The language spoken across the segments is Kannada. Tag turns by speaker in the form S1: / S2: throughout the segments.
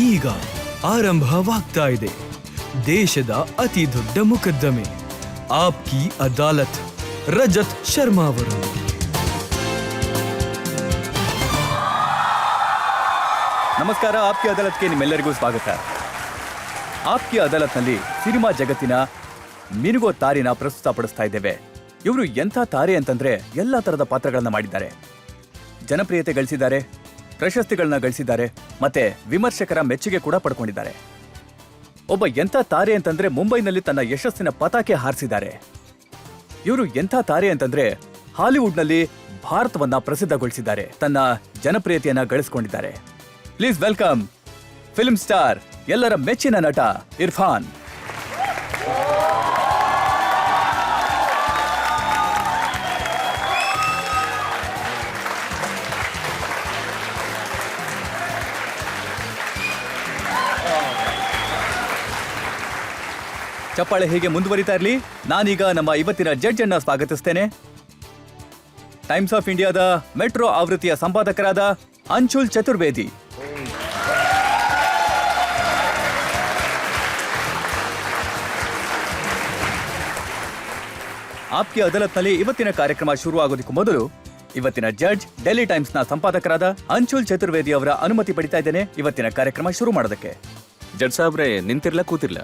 S1: ಈಗ ಆರಂಭವಾಗ್ತಾ ಇದೆ ದೇಶದ ಅತಿ ದೊಡ್ಡ ಮುಕದ್ದಮೆ ಆಪ್ಕಿ ಅದಾಲತ್. ರಜತ್ ಶರ್ಮಾ ಅವರು.
S2: ನಮಸ್ಕಾರ. ಆಪ್ಕಿ ಅದಾಲತ್ಗೆ ನಿಮ್ಮೆಲ್ಲರಿಗೂ ಸ್ವಾಗತ. ಆಪ್ಕಿ ಅದಾಲತ್ನಲ್ಲಿ ಸಿನಿಮಾ ಜಗತ್ತಿನ ಮಿನುಗೋ ತಾರಿನ ಪ್ರಸ್ತುತಪಡಿಸ್ತಾ ಇದ್ದೇವೆ. ಇವರು ಎಂಥ ತಾರೆ ಅಂತಂದ್ರೆ ಎಲ್ಲ ತರದ ಪಾತ್ರಗಳನ್ನ ಮಾಡಿದ್ದಾರೆ, ಜನಪ್ರಿಯತೆ ಗಳಿಸಿದ್ದಾರೆ, ಪ್ರಶಸ್ತಿಗಳನ್ನ ಗಳಿಸಿದ್ದಾರೆ, ಮತ್ತೆ ವಿಮರ್ಶಕರ ಮೆಚ್ಚುಗೆ ಕೂಡ ಪಡ್ಕೊಂಡಿದ್ದಾರೆ. ಒಬ್ಬ ಎಂಥ ತಾರೆ ಅಂತಂದ್ರೆ ಮುಂಬೈನಲ್ಲಿ ತನ್ನ ಯಶಸ್ಸಿನ ಪತಾಕೆ ಹಾರಿಸಿದ್ದಾರೆ. ಇವರು ಎಂಥ ತಾರೆ ಅಂತಂದ್ರೆ ಹಾಲಿವುಡ್ನಲ್ಲಿ ಭಾರತವನ್ನ ಪ್ರಸಿದ್ಧಗೊಳಿಸಿದ್ದಾರೆ, ತನ್ನ ಜನಪ್ರಿಯತೆಯನ್ನ ಗಳಿಸಿಕೊಂಡಿದ್ದಾರೆ. ಪ್ಲೀಸ್ ವೆಲ್ಕಮ್ ಫಿಲ್ಮ್ ಸ್ಟಾರ್, ಎಲ್ಲರ ಮೆಚ್ಚಿನ ನಟ ಇರ್ಫಾನ್. ಚಪ್ಪಾಳೆ ಹೀಗೆ ಮುಂದುವರಿತಾ ಇರಲಿ. ನಾನೀಗ ನಮ್ಮ ಇವತ್ತಿನ ಜಡ್ಜ್ ಅನ್ನ ಸ್ವಾಗತಿಸ್ತೇನೆ. ಟೈಮ್ಸ್ ಆಫ್ ಇಂಡಿಯಾದ ಮೆಟ್ರೋ ಆವೃತ್ತಿಯ ಸಂಪಾದಕರಾದ ಅಂಶುಲ್ ಚತುರ್ವೇದಿ, ಆಪ್ಕಿ ಅದಾಲತ್ನಲ್ಲಿ ಇವತ್ತಿನ ಕಾರ್ಯಕ್ರಮ ಶುರುವಾಗೋದಕ್ಕೂ ಮೊದಲು ಇವತ್ತಿನ ಜಡ್ಜ್ ಡೆಲ್ಲಿ ಟೈಮ್ಸ್ನ ಸಂಪಾದಕರಾದ ಅಂಶುಲ್ ಚತುರ್ವೇದಿ ಅವರ ಅನುಮತಿ ಪಡಿತಾ ಇದ್ದೇನೆ ಇವತ್ತಿನ ಕಾರ್ಯಕ್ರಮ ಶುರು ಮಾಡೋದಕ್ಕೆ.
S3: ಜಡ್ಜ್ ಸಾಬ್ರೆ, ನಿಂತಿರ್ಲ ಕೂತಿರ್ಲ?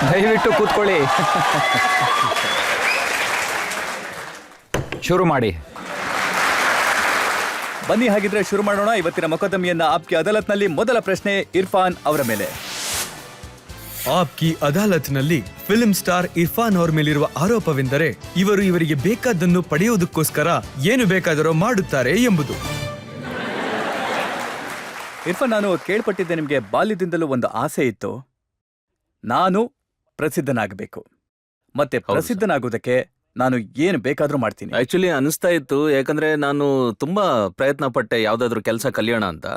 S4: ದಯವಿಟ್ಟು ಕೂತ್ಕೊಳ್ಳಿ, ಶುರು ಮಾಡಿ.
S2: ಬನ್ನಿ, ಹಾಗಿದ್ರೆ ಶುರು ಮಾಡೋಣ ಇವತ್ತಿನ ಮೊಕದ್ದಮೆಯನ್ನ. ಆಪ್ಕಿ ಅದಾಲತ್ನಲ್ಲಿ ಮೊದಲ ಪ್ರಶ್ನೆ ಇರ್ಫಾನ್ ಅವರ ಮೇಲೆ.
S1: ಆಪ್ಕಿ ಅದಾಲತ್ನಲ್ಲಿ ಫಿಲ್ಮ್ ಸ್ಟಾರ್ ಇರ್ಫಾನ್ ಅವರ ಮೇಲಿರುವ ಆರೋಪವೆಂದರೆ ಇವರು ಇವರಿಗೆ ಬೇಕಾದ್ದನ್ನು ಪಡೆಯುವುದಕ್ಕೋಸ್ಕರ ಏನು ಬೇಕಾದರೂ ಮಾಡುತ್ತಾರೆ ಎಂಬುದು.
S2: ಇರ್ಫಾನ್, ನಾನು ಕೇಳ್ಪಟ್ಟಿದ್ದೆ ನಿಮಗೆ ಬಾಲ್ಯದಿಂದಲೂ ಒಂದು ಆಸೆ ಇತ್ತು, ನಾನು ಪ್ರಸಿದ್ಧನಾಗಬೇಕು, ಮತ್ತೆ ಪ್ರಸಿದ್ಧನಾಗೋದಕ್ಕೆ ನಾನು ಏನು ಬೇಕಾದ್ರೂ ಮಾಡ್ತೀನಿ.
S3: ಆಕ್ಚುಲಿ ಅನಿಸ್ತಾ ಇತ್ತು, ಯಾಕಂದ್ರೆ ನಾನು ತುಂಬಾ ಪ್ರಯತ್ನ ಪಟ್ಟೆ ಯಾವ್ದಾದ್ರು ಕೆಲಸ ಕಲಿಯೋಣ ಅಂತ.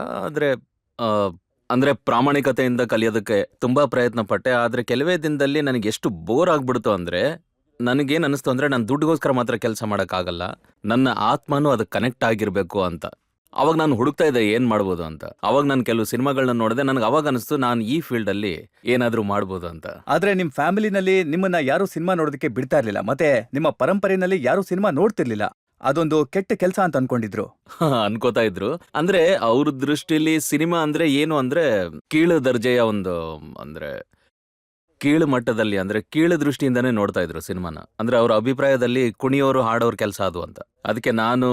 S3: ಅಂದ್ರೆ ಪ್ರಾಮಾಣಿಕತೆಯಿಂದ ಕಲಿಯೋದಕ್ಕೆ ತುಂಬಾ ಪ್ರಯತ್ನ ಪಟ್ಟೆ. ಆದ್ರೆ ಕೆಲವೇ ದಿನದಲ್ಲಿ ನನಗೆ ಎಷ್ಟು ಬೋರ್ ಆಗ್ಬಿಡ್ತು ಅಂದ್ರೆ, ನನಗೇನ್ ಅನಿಸ್ತು ಅಂದ್ರೆ ನಾನು ದುಡ್ಡುಗೋಸ್ಕರ ಮಾತ್ರ ಕೆಲಸ ಮಾಡಕ್ಕಾಗಲ್ಲ, ನನ್ನ ಆತ್ಮನೂ ಅದಕ್ಕೆ ಕನೆಕ್ಟ್ ಆಗಿರ್ಬೇಕು ಅಂತ. ಅವಾಗ ನಾನು ಹುಡುಕ್ತಾ ಇದ್ದೆ ಏನ್ ಮಾಡ್ಬೋದು ಅಂತ. ಅವಾಗ ನಾನು ಕೆಲವು ಸಿನಿಮಾಗಳನ್ನ ನೋಡಿದೆ, ನನಗೆ ಅವಾಗ ಅನಿಸ್ತು ನಾನು ಈ ಫೀಲ್ಡ್ ಅಲ್ಲಿ ಏನಾದ್ರೂ ಮಾಡ್ಬೋದು ಅಂತ.
S2: ಆದ್ರೆ ನಿಮ್ ಫ್ಯಾಮಿಲಿನಲ್ಲಿ ನಿಮ್ಮನ್ನ ಯಾರು ಸಿನಿಮಾ ನೋಡೋದಕ್ಕೆ ಬಿಡ್ತಾ ಇರ್ಲಿಲ್ಲ, ಮತ್ತೆ ನಿಮ್ಮ ಪರಂಪರೆಯಲ್ಲಿ ಯಾರು ಸಿನಿಮಾ ನೋಡ್ತಿರ್ಲಿಲ್ಲ. ಅದೊಂದು ಕೆಟ್ಟ ಕೆಲಸ ಅಂತ ಅನ್ಕೊಂಡಿದ್ರು.
S3: ಅನ್ಕೋತಾ ಇದ್ರು. ಅಂದ್ರೆ ಅವ್ರ ದೃಷ್ಟಿಲಿ ಸಿನಿಮಾ ಅಂದ್ರೆ ಏನು ಅಂದ್ರೆ ಕೀಳು ದರ್ಜೆಯ ಒಂದು, ಅಂದ್ರೆ ಕೀಳು ಮಟ್ಟದಲ್ಲಿ, ಅಂದ್ರೆ ಕೀಳು ದೃಷ್ಟಿಯಿಂದಾನೇ ನೋಡ್ತಾ ಇದ್ರು ಸಿನಿಮಾನ. ಅಂದ್ರೆ ಅವ್ರ ಅಭಿಪ್ರಾಯದಲ್ಲಿ ಕುಣಿಯೋರು ಹಾಡೋರ್ ಕೆಲಸ ಅದು ಅಂತ. ಅದಕ್ಕೆ ನಾನು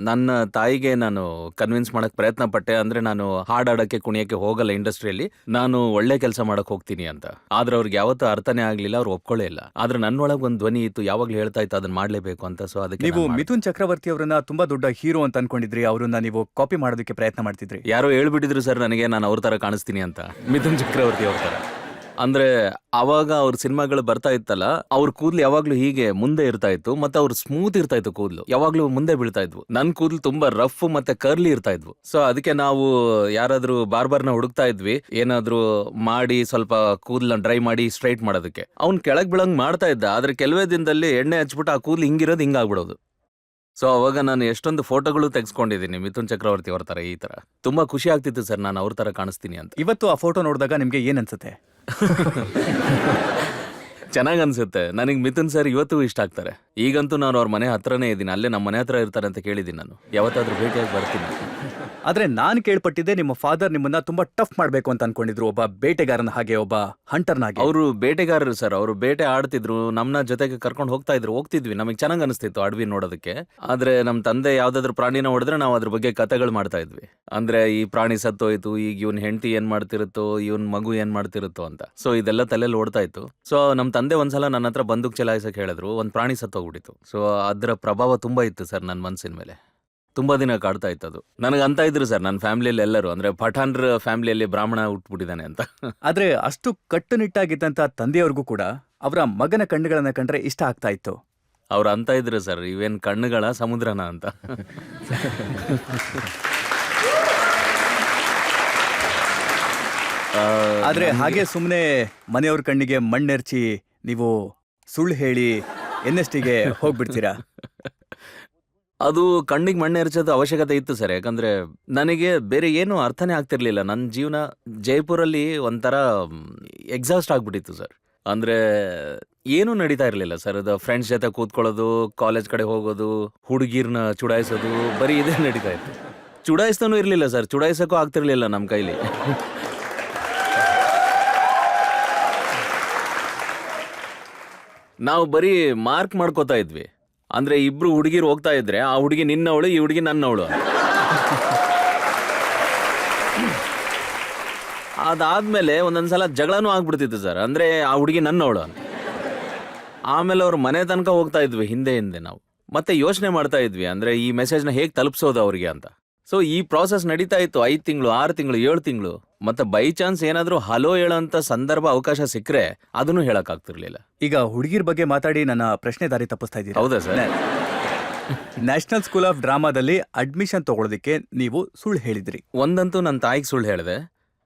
S3: ನನ್ನ ತಾಯಿಗೆ ನಾನು ಕನ್ವಿನ್ಸ್ ಮಾಡಕ್ ಪ್ರಯತ್ನ ಪಟ್ಟೆ. ಅಂದ್ರೆ ನಾನು ಹಾಡಾಡಕ್ಕೆ ಕುಣಿಯಕ್ಕೆ ಹೋಗಲ್ಲ ಇಂಡಸ್ಟ್ರಿಯಲ್ಲಿ, ನಾನು ಒಳ್ಳೆ ಕೆಲಸ ಮಾಡಕ್ ಹೋಗ್ತೀನಿ ಅಂತ. ಆದ್ರೆ ಅವ್ರಿಗೆ ಯಾವತ್ತೂ ಅರ್ಥನೇ ಆಗ್ಲಿಲ್ಲ, ಅವ್ರು ಒಪ್ಕೊಳ್ಳೇ ಇಲ್ಲ. ಆದ್ರೆ ನನ್ನೊಳಗ್ ಒಂದು ಧ್ವನಿ ಇತ್ತು, ಯಾವಾಗ್ಲೂ ಹೇಳ್ತಾ ಇತ್ತು ಅದನ್ನ ಮಾಡ್ಲೇಬೇಕು ಅಂತ. ಸೊ ಅದಕ್ಕೆ
S2: ನೀವು ಮಿಥುನ್ ಚಕ್ರವರ್ತಿ ಅವರನ್ನ ತುಂಬಾ ದೊಡ್ಡ ಹೀರೋ ಅಂತ ಅನ್ಕೊಂಡಿದ್ರಿ, ಅವ್ರನ್ನ ನೀವು ಕಾಪಿ ಮಾಡೋದಕ್ಕೆ ಪ್ರಯತ್ನ ಮಾಡ್ತಿದ್ರಿ.
S3: ಯಾರೋ ಹೇಳ್ಬಿಟ್ಟಿದ್ರು ಸರ್ ನನಗೆ, ನಾನು ಅವ್ರ ತರ ಕಾಣಿಸ್ತೀನಿ ಅಂತ, ಮಿಥುನ್ ಚಕ್ರವರ್ತಿ ಅವ್ರ ತರ. ಅಂದ್ರೆ ಅವಾಗ ಅವ್ರ ಸಿನಿಮಾಗಳು ಬರ್ತಾ ಇತ್ತಲ್ಲ, ಅವ್ರ ಕೂದ್ಲು ಯಾವಾಗ್ಲೂ ಹೀಗೆ ಮುಂದೆ ಇರ್ತಾ ಇತ್ತು, ಮತ್ತೆ ಅವ್ರು ಸ್ಮೂತ್ ಇರ್ತಾ ಇತ್ತು, ಕೂದ್ಲು ಯಾವಾಗ್ಲೂ ಮುಂದೆ ಬೀಳ್ತಾ ಇದ್ವು. ನನ್ ಕೂದ್ಲು ತುಂಬಾ ರಫ್ ಮತ್ತೆ ಕರ್ಲಿ ಇರ್ತಾ ಇದ್ವು. ಸೊ ಅದಕ್ಕೆ ನಾವು ಯಾರಾದ್ರೂ ಬಾರ್ಬರ್ನ ಹುಡುಕ್ತಾ ಇದ್ವಿ, ಏನಾದ್ರೂ ಮಾಡಿ ಸ್ವಲ್ಪ ಕೂದ್ಲನ್ನ ಡ್ರೈ ಮಾಡಿ ಸ್ಟ್ರೈಟ್ ಮಾಡೋದಕ್ಕೆ. ಅವ್ನ್ ಕೆಳಗ್ ಬೀಳಂಗ್ ಮಾಡ್ತಾ ಇದ್ದ. ಆದ್ರೆ ಕೆಲವೇ ದಿನದಲ್ಲಿ ಎಣ್ಣೆ ಹಚ್ಬಿಟ್ಟು ಆ ಕೂದ್ಲು ಹಿಂಗಿರೋದು ಹಿಂಗಾಗ್ಬಿಡೋದು. ಸೊ ಅವಾಗ ನಾನು ಎಷ್ಟೊಂದು ಫೋಟೋಗಳು ತೆಗೆಸ್ಕೊಂಡಿದ್ದೀನಿ ಮಿಥುನ್ ಚಕ್ರವರ್ತಿ ಅವ್ರ ತರ. ಈ ತರ ತುಂಬಾ ಖುಷಿ ಆಗ್ತಿತ್ತು ಸರ್, ನಾನು ಅವ್ರ ತರ ಕಾಣಿಸ್ತೀನಿ ಅಂತ.
S2: ಇವತ್ತು ಆ ಫೋಟೋ ನೋಡಿದಾಗ ನಿಮ್ಗೆ ಏನ್ ಅನ್ಸುತ್ತೆ?
S3: ಚೆನ್ನಾಗ್ ಅನ್ಸುತ್ತೆ. ನನಗೆ ಮಿಥುನ್ ಸರ್ ಇವತ್ತು ಇಷ್ಟ ಆಗ್ತಾರೆ. ಈಗಂತೂ ನಾನು ಅವ್ರ ಮನೆ ಹತ್ರನೇ ಇದ್ದೀನಿ, ಅಲ್ಲೇ ನಮ್ಮ ಮನೆ ಹತ್ರ ಇರ್ತಾರೆ ಅಂತ ಕೇಳಿದ್ದೀನಿ. ನಾನು ಯಾವತ್ತಾದ್ರೂ ಭೇಟಿಯಾಗಿ ಬರ್ತೀನಿ.
S2: ಆದ್ರೆ ನಾನ್ ಕೇಳ್ಪಟ್ಟಿದ್ದೆ ನಿಮ್ಮ ಫಾದರ್ ನಿಮ್ಮನ್ನ ತುಂಬಾ ಟಫ್ ಮಾಡ್ಬೇಕು ಅಂತ ಅನ್ಕೊಂಡಿದ್ರು, ಒಬ್ಬ ಬೇಟೆಗಾರನ ಹಾಗೆ, ಒಬ್ಬ ಹಂಟರ್ನಾಗೆ.
S3: ಅವರು ಬೇಟೆಗಾರರು ಸರ್, ಅವರು ಬೇಟೆ ಆಡ್ತಿದ್ರು, ನಮ್ನ ಜೊತೆಗೆ ಕರ್ಕೊಂಡು ಹೋಗ್ತಿದ್ವಿ. ನಮಗೆ ಚೆನ್ನಾಗ್ ಅನಿಸ್ತಿತ್ತು ಅಡವಿ ನೋಡೋದಕ್ಕೆ. ಆದ್ರೆ ನಮ್ ತಂದೆ ಯಾವ್ದಾದ್ರು ಪ್ರಾಣಿನ ಹೊಡೆದ್ರೆ ನಾವು ಅದ್ರ ಬಗ್ಗೆ ಕಥೆಗಳು ಮಾಡ್ತಾ ಇದ್ವಿ. ಅಂದ್ರೆ ಈ ಪ್ರಾಣಿ ಸತ್ತೋಯ್ತು, ಈಗ ಇವನ್ ಹೆಂಡತಿ ಏನ್ ಮಾಡ್ತಿರುತ್ತೋ, ಇವನ್ ಮಗು ಏನ್ ಮಾಡ್ತಿರುತ್ತೋ ಅಂತ. ಸೊ ಇದೆಲ್ಲ ತಲೆಯಲ್ಲಿ ಓಡ್ತಾ ಇತ್ತು. ಸೊ ನಮ್ ತಂದೆ ಒಂದ್ಸಲ ನನ್ನ ಹತ್ರ ಬಂದೂಕ್ ಚಲಾಯಿಸಕ್ ಹೇಳಿದ್ರು, ಒಂದ್ ಪ್ರಾಣಿ ಸತ್ತೋಗ್ಬಿಟ್ಟಿತ್ತು. ಸೊ ಅದ್ರ ಪ್ರಭಾವ ತುಂಬಾ ಇತ್ತು ಸರ್ ನನ್ನ ಮನ್ಸಿನ ಮೇಲೆ. ತುಂಬಾ ದಿನ ಕಾಡ್ತಾ ಇತ್ತು ಅದು. ನನಗೆ ಅಂತ ಇದ್ರು ಸರ್ ನನ್ನ ಫ್ಯಾಮಿಲಿಯಲ್ಲಿ ಎಲ್ಲರೂ, ಅಂದ್ರೆ ಪಠಾಣ್ರ ಫ್ಯಾಮಿಲಿಯಲ್ಲಿ ಬ್ರಾಹ್ಮಣ ಹುಟ್ಬಿಟ್ಟಿದ್ದಾನೆ ಅಂತ.
S2: ಆದ್ರೆ ಅಷ್ಟು ಕಟ್ಟುನಿಟ್ಟಾಗಿದ್ದಂತ ತಂದೆಯವ್ರಿಗೂ ಕೂಡ ಅವರ ಮಗನ ಕಣ್ಣುಗಳನ್ನ ಕಂಡ್ರೆ ಇಷ್ಟ ಆಗ್ತಾ ಇತ್ತು.
S3: ಅವ್ರು ಅಂತ ಇದ್ರು ಸರ್, ಇವೇನ್ ಕಣ್ಣುಗಳ ಸಮುದ್ರನ ಅಂತ.
S2: ಆದ್ರೆ ಹಾಗೆ ಸುಮ್ಮನೆ ಮನೆಯವ್ರ ಕಣ್ಣಿಗೆ ಮಣ್ಣೆರ್ಚಿ ನೀವು ಸುಳ್ಳು ಹೇಳಿ NSTಗೆ ಹೋಗ್ಬಿಡ್ತೀರಾ?
S3: ಅದು ಕಣ್ಣಿಗೆ ಮಣ್ಣೆ ಎರಚೋದು ಅವಶ್ಯಕತೆ ಇತ್ತು ಸರ್. ಯಾಕಂದ್ರೆ ನನಗೆ ಬೇರೆ ಏನು ಅರ್ಥನೇ ಆಗ್ತಿರ್ಲಿಲ್ಲ. ನನ್ನ ಜೀವನ ಜೈಪುರಲ್ಲಿ ಒಂಥರ ಎಕ್ಸಾಸ್ಟ್ ಆಗ್ಬಿಟ್ಟಿತ್ತು ಸರ್. ಅಂದ್ರೆ ಏನೂ ನಡೀತಾ ಇರಲಿಲ್ಲ ಸರ್. ಅದು ಫ್ರೆಂಡ್ಸ್ ಜೊತೆ ಕೂತ್ಕೊಳ್ಳೋದು, ಕಾಲೇಜ್ ಕಡೆ ಹೋಗೋದು, ಹುಡುಗಿರ್ನ ಚುಡಾಯಿಸೋದು, ಬರೀ ಇದೇ ನಡೀತಾ ಇತ್ತು. ಚುಡಾಯಿಸ್ತಾನೂ ಇರಲಿಲ್ಲ ಸರ್, ಚುಡಾಯಿಸೋಕ್ಕೂ ಆಗ್ತಿರ್ಲಿಲ್ಲ ನಮ್ಮ ಕೈಲಿ. ನಾವು ಬರೀ ಮಾರ್ಕ್ ಮಾಡ್ಕೋತಾ ಇದ್ವಿ. ಅಂದ್ರೆ ಇಬ್ರು ಹುಡುಗಿರು ಹೋಗ್ತಾ ಇದ್ರೆ ಆ ಹುಡುಗಿ ನಿನ್ನವಳು, ಈ ಹುಡುಗಿ ನನ್ನವಳು. ಅದಾದ್ಮೇಲೆ ಒಂದೊಂದ್ಸಲ ಜಗಳನೂ ಆಗ್ಬಿಡ್ತಿತ್ತು ಸರ್. ಅಂದ್ರೆ ಆ ಹುಡುಗಿ ನನ್ನವಳು ಅಂತ. ಆಮೇಲೆ ಅವ್ರ ಮನೆ ತನಕ ಹೋಗ್ತಾ ಇದ್ವಿ ಹಿಂದೆ ನಾವು. ಮತ್ತೆ ಯೋಚನೆ ಮಾಡ್ತಾ ಇದ್ವಿ, ಅಂದ್ರೆ ಈ ಮೆಸೇಜ್ನ ಹೇಗೆ ತಲುಪಿಸೋದು ಅವ್ರಿಗೆ ಅಂತ. ಸೊ ಈ ಪ್ರಾಸೆಸ್ ನಡೀತಾ ಇತ್ತು 5 ತಿಂಗಳು, 6 ತಿಂಗಳು, 7 ತಿಂಗಳು. ಮತ್ತೆ ಬೈ ಚಾನ್ಸ್ ಏನಾದ್ರೂ ಹಲೋ ಹೇಳೋಂತ ಸಂದರ್ಭ ಅವಕಾಶ ಸಿಕ್ಕರೆ ಅದನ್ನು ಹೇಳಕ್ ಆಗ್ತಿರ್ಲಿಲ್ಲ.
S2: ಈಗ ಹುಡುಗಿರ್ ಬಗ್ಗೆ ಮಾತಾಡಿ ನನ್ನ ಪ್ರಶ್ನೆ ದಾರಿ ತಪ್ಪಿಸ್ತಾ ಇದ್ದೀರಾ.
S3: ಹೌದಾ ಸರ್?
S2: ನ್ಯಾಷನಲ್ ಸ್ಕೂಲ್ ಆಫ್ ಡ್ರಾಮಾದಲ್ಲಿ ಅಡ್ಮಿಷನ್ ತಗೊಳ್ಳೋದಕ್ಕೆ ನೀವು ಸುಳ್ಳು ಹೇಳಿದ್ರಿ.
S3: ಒಂದಂತೂ ನನ್ನ ತಾಯಿಗೆ ಸುಳ್ಳು ಹೇಳಿದೆ.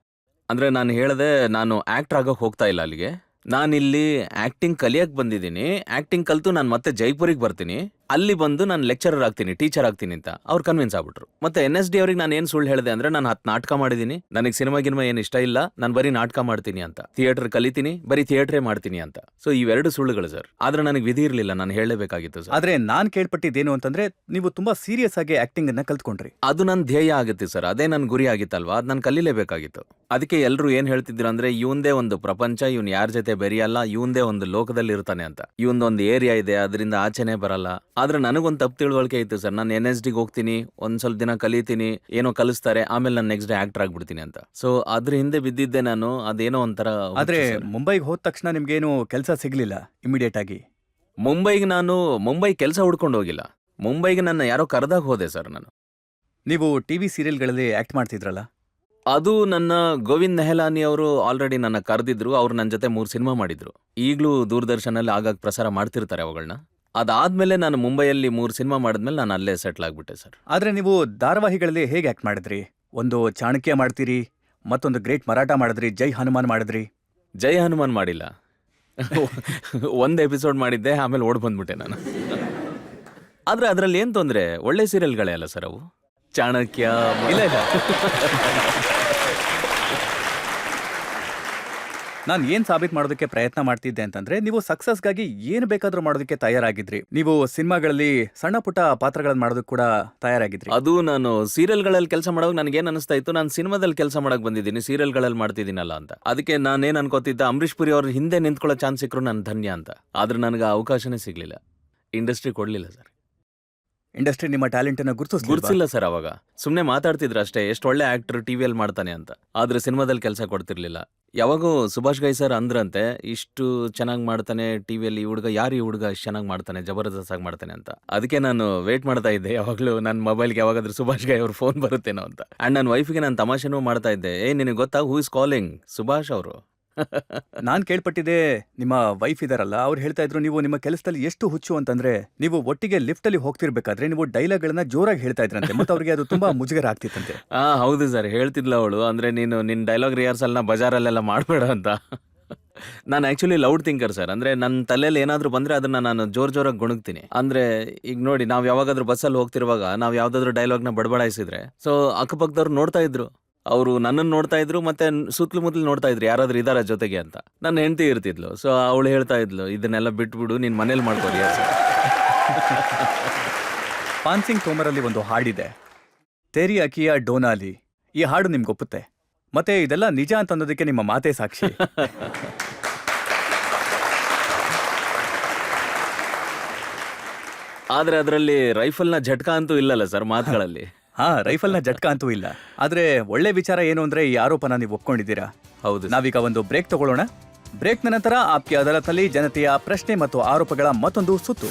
S3: ಅಂದ್ರೆ ನಾನು ಹೇಳಿದೆ, ನಾನು ಆಕ್ಟರ್ ಆಗೋಕೆ ಹೋಗ್ತಾ ಇಲ್ಲ ಅಲ್ಲಿಗೆ. ನಾನಿಲ್ಲಿ ಆಕ್ಟಿಂಗ್ ಕಲಿಯಕ್ ಬಂದಿದ್ದೀನಿ. ಆಕ್ಟಿಂಗ್ ಕಲ್ತು ನಾನು ಮತ್ತೆ ಜೈಪುರಿಗೆ ಬರ್ತೀನಿ, ಅಲ್ಲಿ ಬಂದು ನಾನು ಲೆಕ್ಚರರ್ ಆಗ್ತೀನಿ, ಟೀಚರ್ ಆಗ್ತೀನಿ ಅಂತ ಅವ್ರು ಕನ್ವಿನ್ಸ್ ಆಗ್ಬಿಟ್ರು. ಮತ್ತೆ NSD ಅವ್ರಿಗೆ ನಾನು ಏನ್ ಸುಳ್ಳು ಹೇಳಿದೆ ಅಂದ್ರೆ, ನಾನು 10 ನಾಟಕ ಮಾಡಿದ್ದೀನಿ, ನನಗೆ ಸಿನಿಮಾ ಏನು ಇಷ್ಟ ಇಲ್ಲ, ನಾನು ಬರೀ ನಾಟಕ ಮಾಡ್ತೀನಿ ಅಂತ, ಥಿಯೇಟರ್ ಕಲಿತೀನಿ, ಬರೀ ಥಿಯೇಟ್ರೇ ಮಾಡ್ತೀನಿ ಅಂತ. ಸೊ ಇವೆರಡು ಸುಳ್ಳುಗಳು ಸರ್. ಆದ್ರೆ ನನಗೆ ವಿಧಿ ಇರಲಿಲ್ಲ, ನಾನು ಹೇಳಲೇಬೇಕಾಗಿತ್ತು ಸರ್.
S2: ಆದ್ರೆ ನಾನ್ ಕೇಳ್ಪಟ್ಟಿದ್ದೇನು ಅಂತಂದ್ರೆ, ನೀವು ತುಂಬಾ ಸೀರಿಯಸ್ ಆಗಿ ಆಕ್ಟಿಂಗ್ ಅನ್ನ ಕಲ್ತ್ಕೊಂಡ್ರಿ.
S3: ಅದು ನನ್ನ ಧ್ಯೇಯ ಆಗುತ್ತೆ ಸರ್, ಅದೇ ನನ್ನ ಗುರಿ ಆಗಿತ್ತಲ್ವಾ, ಅದು ನಾನು ಕಲೀಲೇಬೇಕಾಗಿತ್ತು. ಅದಕ್ಕೆ ಎಲ್ಲರೂ ಏನ್ ಹೇಳ್ತಿದ್ರು ಅಂದ್ರೆ, ಇವಂದೇ ಒಂದು ಪ್ರಪಂಚ, ಇವನ್ ಯಾರ ಜೊತೆ ಬೆರೆಯಲ್ಲ, ಇವಂದೇ ಒಂದು ಲೋಕದಲ್ಲಿ ಇರ್ತಾನೆ ಅಂತ. ಇವೊಂದೊಂದು ಏರಿಯಾ ಇದೆ, ಅದರಿಂದ ಆಚೆನೆ ಬರಲ್ಲ. ಆದ್ರೆ ನನಗೊಂದು ತಪ್ಪು ತಿಳುವಳಿಕೆ ಇತ್ತು ಸರ್. ನಾನು NSDಗೆ ಹೋಗ್ತೀನಿ, ಒಂದ್ ಸ್ವಲ್ಪ ದಿನ ಕಲಿತೀನಿ, ಏನೋ ಕಲಿಸ್ತಾರೆ, ಆಮೇಲೆ ನಾನು ನೆಕ್ಸ್ಟ್ ಡೇ ಆಕ್ಟರ್ ಆಗ್ಬಿಡ್ತೀನಿ ಅಂತ. ಸೊ ಅದ್ರ ಹಿಂದೆ ಬಿದ್ದಿದ್ದೆ ನಾನು. ಅದೇನೋ ಒಂಥರ.
S2: ಆದ್ರೆ ಮುಂಬೈಗೆ ಹೋದ ತಕ್ಷಣ ನಿಮ್ಗೇನು ಕೆಲಸ ಸಿಗ್ಲಿಲ್ಲ ಇಮಿಡಿಯೇಟ್ ಆಗಿ?
S3: ಮುಂಬೈ ಕೆಲಸ ಹುಡ್ಕೊಂಡು ಹೋಗಿಲ್ಲ. ಮುಂಬೈಗೆ ನನ್ನ ಯಾರೋ ಕರೆದಾಗ ಹೋದೆ ಸರ್ ನಾನು.
S2: ನೀವು ಟಿವಿ ಸೀರಿಯಲ್ಗಳಲ್ಲಿ ಆಕ್ಟ್ ಮಾಡ್ತಿದ್ರಲ್ಲ?
S3: ಅದು ನನ್ನ ಗೋವಿಂದ್ ನೆಹಲಾನಿ ಅವರು ಆಲ್ರೆಡಿ ನನ್ನ ಕರೆದಿದ್ರು. ಅವ್ರು ನನ್ನ ಜೊತೆ 3 ಸಿನಿಮಾ ಮಾಡಿದ್ರು. ಈಗಲೂ ದೂರದರ್ಶನಲ್ಲಿ ಆಗಾಗ ಪ್ರಸಾರ ಮಾಡ್ತಿರ್ತಾರೆ ಅವುಗಳನ್ನ. ಅದಾದ್ಮೇಲೆ ನಾನು ಮುಂಬೈಯಲ್ಲಿ 3 ಸಿನಿಮಾ ಮಾಡಿದ್ಮೇಲೆ ನಾನು ಅಲ್ಲೇ ಸೆಟ್ಲ್ ಆಗ್ಬಿಟ್ಟೆ ಸರ್.
S2: ಆದ್ರೆ ನೀವು ಧಾರಾವಾಹಿಗಳಲ್ಲಿ ಹೇಗೆ ಆಕ್ಟ್ ಮಾಡಿದ್ರಿ? ಒಂದು ಚಾಣಕ್ಯ ಮಾಡ್ತೀರಿ, ಮತ್ತೊಂದು ಗ್ರೇಟ್ ಮರಾಠ ಮಾಡಿದ್ರಿ, ಜೈ ಹನುಮಾನ್ ಮಾಡಿದ್ರಿ.
S3: ಜೈ ಹನುಮಾನ್ ಮಾಡಿಲ್ಲ. ಒಂದು ಎಪಿಸೋಡ್ ಮಾಡಿದ್ದೆ, ಆಮೇಲೆ ಓಡ್ ಬಂದ್ಬಿಟ್ಟೆ ನಾನು. ಆದ್ರೆ ಅದರಲ್ಲಿ ಏನ್ ತೊಂದ್ರೆ, ಒಳ್ಳೆ ಸೀರಿಯಲ್ಗಳೇ ಅಲ್ಲ ಸರ್ ಅವು. ಚಾಣಕ್ಯ
S2: ಇಲ್ಲ. ನಾನು ಏನ್ ಸಾಬೀತು ಮಾಡೋದಕ್ಕೆ ಪ್ರಯತ್ನ ಮಾಡ್ತಿದ್ದೆ ಅಂತಂದ್ರೆ, ನೀವು ಸಕ್ಸಸ್ಗಾಗಿ ಏನು ಬೇಕಾದ್ರೂ ಮಾಡೋದಕ್ಕೆ ತಯಾರಾಗಿದ್ರಿ. ನೀವು ಸಿನಿಮಾಗಳಲ್ಲಿ ಸಣ್ಣ ಪುಟ್ಟ ಪಾತ್ರಗಳನ್ನ ಮಾಡೋದಕ್ಕೆ ಕೂಡ ತಯಾರಾಗಿದ್ರಿ.
S3: ಅದು ನಾನು ಸೀರಿಯಲ್ಗಳಲ್ಲಿ ಕೆಲಸ ಮಾಡೋವಾಗ ನನಗೇನ್ ಅನಿಸ್ತಾ ಇತ್ತು, ನಾನು ಸಿನಿಮಾದಲ್ಲಿ ಕೆಲಸ ಮಾಡಕ್ ಬಂದಿದ್ದೀನಿ, ಸೀರಿಯಲ್ಗಳಲ್ಲಿ ಮಾಡ್ತಿದ್ದೀನಲ್ಲ ಅಂತ. ಅದಕ್ಕೆ ನಾನೇನ್ ಅನ್ಕೋತಿದ್ದ, ಅಂಬರೀಷ್ ಪುರಿ ಅವ್ರ ಹಿಂದೆ ನಿಂತ್ಕೊಳ್ಳೋ ಚಾನ್ಸ್ ಸಿಕ್ಕರು ನಾನು ಧನ್ಯ ಅಂತ. ಆದ್ರೆ ನನಗೆ ಅವಕಾಶನೇ ಸಿಗ್ಲಿಲ್ಲ, ಇಂಡಸ್ಟ್ರಿ ಕೊಡ್ಲಿಲ್ಲ ಸರ್.
S2: ಇಂಡಸ್ಟ್ರಿ ನಿಮ್ಮ ಟ್ಯಾಲೆಂಟ್ ಅನ್ನ
S3: ಗುರ್ತಿಲ್ಲ ಸರ್. ಅವಾಗ ಸುಮ್ನೆ ಮಾತಾಡ್ತಿದ್ರು ಅಷ್ಟೇ, ಎಷ್ಟು ಒಳ್ಳೆ ಆಕ್ಟರ್ ಟಿವಿಯಲ್ಲಿ ಮಾಡ್ತಾನೆ ಅಂತ. ಆದ್ರೆ ಸಿನಿಮಾದಲ್ಲಿ ಕೆಲಸ ಕೊಡ್ತಿರ್ಲಿಲ್ಲ. ಯಾವಾಗೂ ಸುಭಾಷ್ ಗೈ ಸರ್ ಅಂದ್ರಂತೆ, ಇಷ್ಟು ಚೆನ್ನಾಗಿ ಮಾಡ್ತಾನೆ ಟಿವಿಯಲ್ಲಿ, ಈ ಹುಡುಗ ಯಾರು, ಈ ಹುಡುಗ ಇಷ್ಟು ಚೆನ್ನಾಗಿ ಮಾಡ್ತಾನೆ, ಜಬರ್ದಸ್ತ್ ಆಗಿ ಮಾಡ್ತಾನೆ ಅಂತ. ಅದಕ್ಕೆ ನಾನು ವೇಟ್ ಮಾಡ್ತಾ ಇದ್ದೆ ಯಾವಾಗ್ಲೂ ನನ್ನ ಮೊಬೈಲ್ಗೆ ಯಾವಾಗಾದ್ರೂ ಸುಭಾಷ್ ಗೈ ಅವ್ರ ಫೋನ್ ಬರುತ್ತೇನೋ ಅಂತ. ಅಂಡ್ ನನ್ನ ವೈಫಿಗೆ ನಾನು ತಮಾಷೆನೂ ಮಾಡ್ತಾ ಇದ್ದೆ, ನಿನಗೆ ಗೊತ್ತಾ ಹೂ ಇಸ್ ಕಾಲಿಂಗ್, ಸುಭಾಷ್ ಅವರು.
S2: ನಾನ್ ಕೇಳ್ಪಟ್ಟಿದ್ದೆ, ನಿಮ್ಮ ವೈಫ್ ಇದಾರಲ್ಲ, ಅವ್ರು ಹೇಳ್ತಾ ಇದ್ರು ನೀವು ನಿಮ್ಮ ಕೆಲಸದಲ್ಲಿ ಎಷ್ಟು ಹುಚ್ಚು ಅಂತಂದ್ರೆ, ನೀವು ಒಟ್ಟಿಗೆ ಲಿಫ್ಟ್ ಅಲ್ಲಿ ಹೋಗ್ತಿರ್ಬೇಕಾದ್ರೆ ನೀವು ಡೈಲಾಗ್ ಗಳನ್ನ ಜೋರಾಗಿ ಹೇಳ್ತಾ ಇದ್ರಂತೆ. ಮತ್ತೆ ಅವ್ರಿಗೆ ಅದು ತುಂಬಾ ಮುಜುಗರ ಆಗ್ತಿತ್ತಂತೆ.
S3: ಹೌದು ಸರ್, ಹೇಳ್ತಿದ್ಲ ಅವಳು. ಅಂದ್ರೆ ನೀನು ನಿನ್ ಡೈಲಾಗ್ ರಿಹರ್ಸಲ್ನ ಬಜಾರಲ್ಲೆಲ್ಲ ಮಾಡ್ಬೇಡ ಅಂತ. ನಾನು ಆಕ್ಚುಲಿ ಲೌಡ್ ಥಿಂಕರ್ ಸರ್. ಅಂದ್ರೆ ನನ್ನ ತಲೆಯಲ್ಲಿ ಏನಾದ್ರೂ ಬಂದ್ರೆ ಅದನ್ನ ನಾನು ಜೋರಾಗಿ ಗುಣಗ್ತೀನಿ. ಅಂದ್ರೆ ಈಗ ನೋಡಿ, ನಾವ್ ಯಾವಾಗಾದ್ರೂ ಬಸ್ಸಲ್ಲಿ ಹೋಗ್ತಿರುವಾಗ ನಾವ್ ಯಾವ್ದಾದ್ರು ಡೈಲಾಗ್ನ ಬಡಬಡಾಯಿಸಿದ್ರೆ, ಸೊ ಅಕ್ಕಪಕ್ಕದವ್ರು ನೋಡ್ತಾ ಇದ್ರು, ಅವರು ನನ್ನನ್ನು ನೋಡ್ತಾ ಇದ್ರು, ಮತ್ತೆ ಸುತ್ತಲೂ ಮುತ್ತಲು ನೋಡ್ತಾ ಇದ್ರು ಯಾರಾದ್ರೂ ಇದಾರ ಜೊತೆಗೆ ಅಂತ. ನನ್ನ ಹೆಂಡತಿ ಇರ್ತಿದ್ಲು, ಸೊ ಅವಳು ಹೇಳ್ತಾ ಇದ್ಲು, ಇದನ್ನೆಲ್ಲ ಬಿಟ್ಬಿಡು, ನೀನ್ ಮನೇಲಿ ಮಾಡ್ಕೋರಿ.
S2: ಪಾನ್ಸಿಂಗ್ ತೋಮರಲ್ಲಿ ಒಂದು ಹಾಡಿದೆ, ತೇರಿ ಅಕಿಯ ಡೋನಾಲಿ. ಈ ಹಾಡು ನಿಮ್ಗೆ ಒಪ್ಪುತ್ತೆ, ಮತ್ತೆ ಇದೆಲ್ಲ ನಿಜ ಅಂತ ಅನ್ನೋದಕ್ಕೆ ನಿಮ್ಮ ಮಾತೇ ಸಾಕ್ಷಿ.
S3: ಆದ್ರೆ ಅದರಲ್ಲಿ ರೈಫಲ್ನ ಝಟ್ಕ ಅಂತೂ ಇಲ್ಲಲ್ಲ ಸರ್ ಮಾತುಗಳಲ್ಲಿ.
S2: ರೈಫಲ್ನ ಜಟ್ಕ ಅಂತೂ ಇಲ್ಲ. ಆದ್ರೆ ಒಳ್ಳೆ ವಿಚಾರ ಏನು ಅಂದ್ರೆ, ಈ ಆರೋಪನ ನೀವು ಒಪ್ಕೊಂಡಿದ್ದೀರಾ.
S3: ಹೌದು.
S2: ನಾವೀಗ ಒಂದು ಬ್ರೇಕ್ ತಗೊಳ್ಳೋಣ. ಬ್ರೇಕ್ನ ನಂತರ ಆಪ್ಕಿ ಅದಾಲತ್ನಲ್ಲಿ ಜನತೆಯ ಪ್ರಶ್ನೆ ಮತ್ತು ಆರೋಪಗಳ ಮತ್ತೊಂದು ಸುತ್ತು.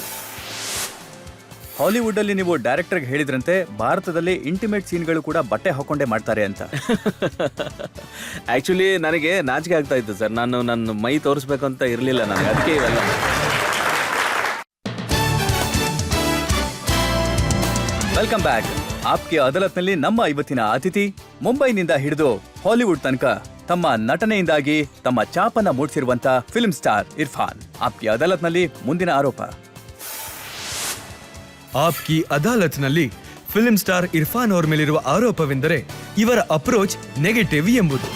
S2: ಹಾಲಿವುಡ್ ಅಲ್ಲಿ ನೀವು ಡೈರೆಕ್ಟರ್ಗೆ ಹೇಳಿದ್ರಂತೆ, ಭಾರತದಲ್ಲಿ ಇಂಟಿಮೇಟ್ ಸೀನ್ಗಳು ಕೂಡ ಬಟ್ಟೆ ಹಾಕೊಂಡೇ ಮಾಡ್ತಾರೆ ಅಂತ.
S3: ಆಕ್ಚುಲಿ ನನಗೆ ನಾಚಿಕೆ ಆಗ್ತಾ ಇತ್ತು ಸರ್. ನಾನು ನನ್ನ ಮೈ ತೋರಿಸ್ಬೇಕು ಅಂತ ಇರಲಿಲ್ಲ ನನಗೆ, ಅದಕ್ಕೆ ಇವೆಲ್ಲ.
S2: Welcome back. ಆಪ್ಕಿ ಅದಾಲತ್ನಲ್ಲಿ ನಮ್ಮ ಇವತ್ತಿನ ಅತಿಥಿ ಮುಂಬೈನಿಂದ ಹಿಡಿದು ಹಾಲಿವುಡ್ ತನಕ ತಮ್ಮ ನಟನೆಯಿಂದಾಗಿ ತಮ್ಮ ಛಾಪನ್ನ ಮೂಡಿಸಿರುವಂತ ಫಿಲ್ಮ್ ಸ್ಟಾರ್ ಇರ್ಫಾನ್. ಆಪ್ಕಿ ಅದಾಲತ್ನಲ್ಲಿ ಮುಂದಿನ ಆರೋಪ.
S1: ಆಪ್ ಕಿ ಅದಾಲತ್ನಲ್ಲಿ ಫಿಲ್ಮ್ ಸ್ಟಾರ್ ಇರ್ಫಾನ್ ಅವ್ರ ಮೇಲಿರುವ ಆರೋಪವೆಂದರೆ ಇವರ ಅಪ್ರೋಚ್ ನೆಗೆಟಿವ್ ಎಂಬುದು.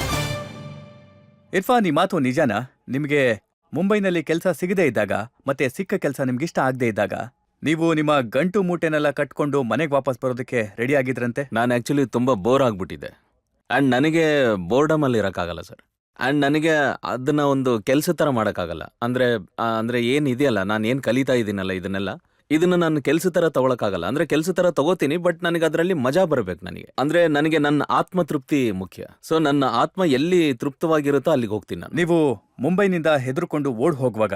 S2: ಇರ್ಫಾನ್, ಈ ಮಾತು ನಿಜಾನಾ? ನಿಮಗೆ ಮುಂಬೈನಲ್ಲಿ ಕೆಲಸ ಸಿಗದೇ ಇದ್ದಾಗ ಮತ್ತೆ ಸಿಕ್ಕ ಕೆಲಸ ನಿಮ್ಗಿಷ್ಟ ಆಗದೆ ಇದ್ದಾಗ ನೀವು ನಿಮ್ಮ ಗಂಟು ಮೂಟೆನೆಲ್ಲ ಕಟ್ಕೊಂಡು ಮನೆಗೆ ವಾಪಸ್ ಬರೋದಕ್ಕೆ ರೆಡಿ ಆಗಿದ್ರಂತೆ?
S3: ನಾನು ಆ್ಯಕ್ಚುಲಿ ತುಂಬ ಬೋರ್ ಆಗ್ಬಿಟ್ಟಿದ್ದೆ. ಆ್ಯಂಡ್ ನನಗೆ ಬೋರ್ಡಮಲ್ಲಿ ಇರೋಕ್ಕಾಗಲ್ಲ ಸರ್. ಆ್ಯಂಡ್ ನನಗೆ ಅದನ್ನ ಒಂದು ಕೆಲಸ ಥರ ಮಾಡೋಕ್ಕಾಗಲ್ಲ. ಅಂದರೆ ಏನಿದೆಯಲ್ಲ, ನಾನು ಏನು ಕಲಿತಾ ಇದ್ದೀನಲ್ಲ ಇದನ್ನ ನಾನು ಕೆಲಸ ಥರ ತಗೊಳಕ್ಕಾಗಲ್ಲ. ಅಂದರೆ ಕೆಲಸ ಥರ ತಗೋತೀನಿ, ಬಟ್ ನನಗೆ ಅದರಲ್ಲಿ ಮಜಾ ಬರಬೇಕು. ನನಗೆ ನನ್ನ ಆತ್ಮ ತೃಪ್ತಿ ಮುಖ್ಯ. ಸೊ ನನ್ನ ಆತ್ಮ ಎಲ್ಲಿ ತೃಪ್ತವಾಗಿರುತ್ತೋ ಅಲ್ಲಿಗೆ ಹೋಗ್ತೀನಿ ನಾನು.
S2: ನೀವು ಮುಂಬೈನಿಂದ ಹೆದರ್ಕೊಂಡು ಓಡ್ ಹೋಗುವಾಗ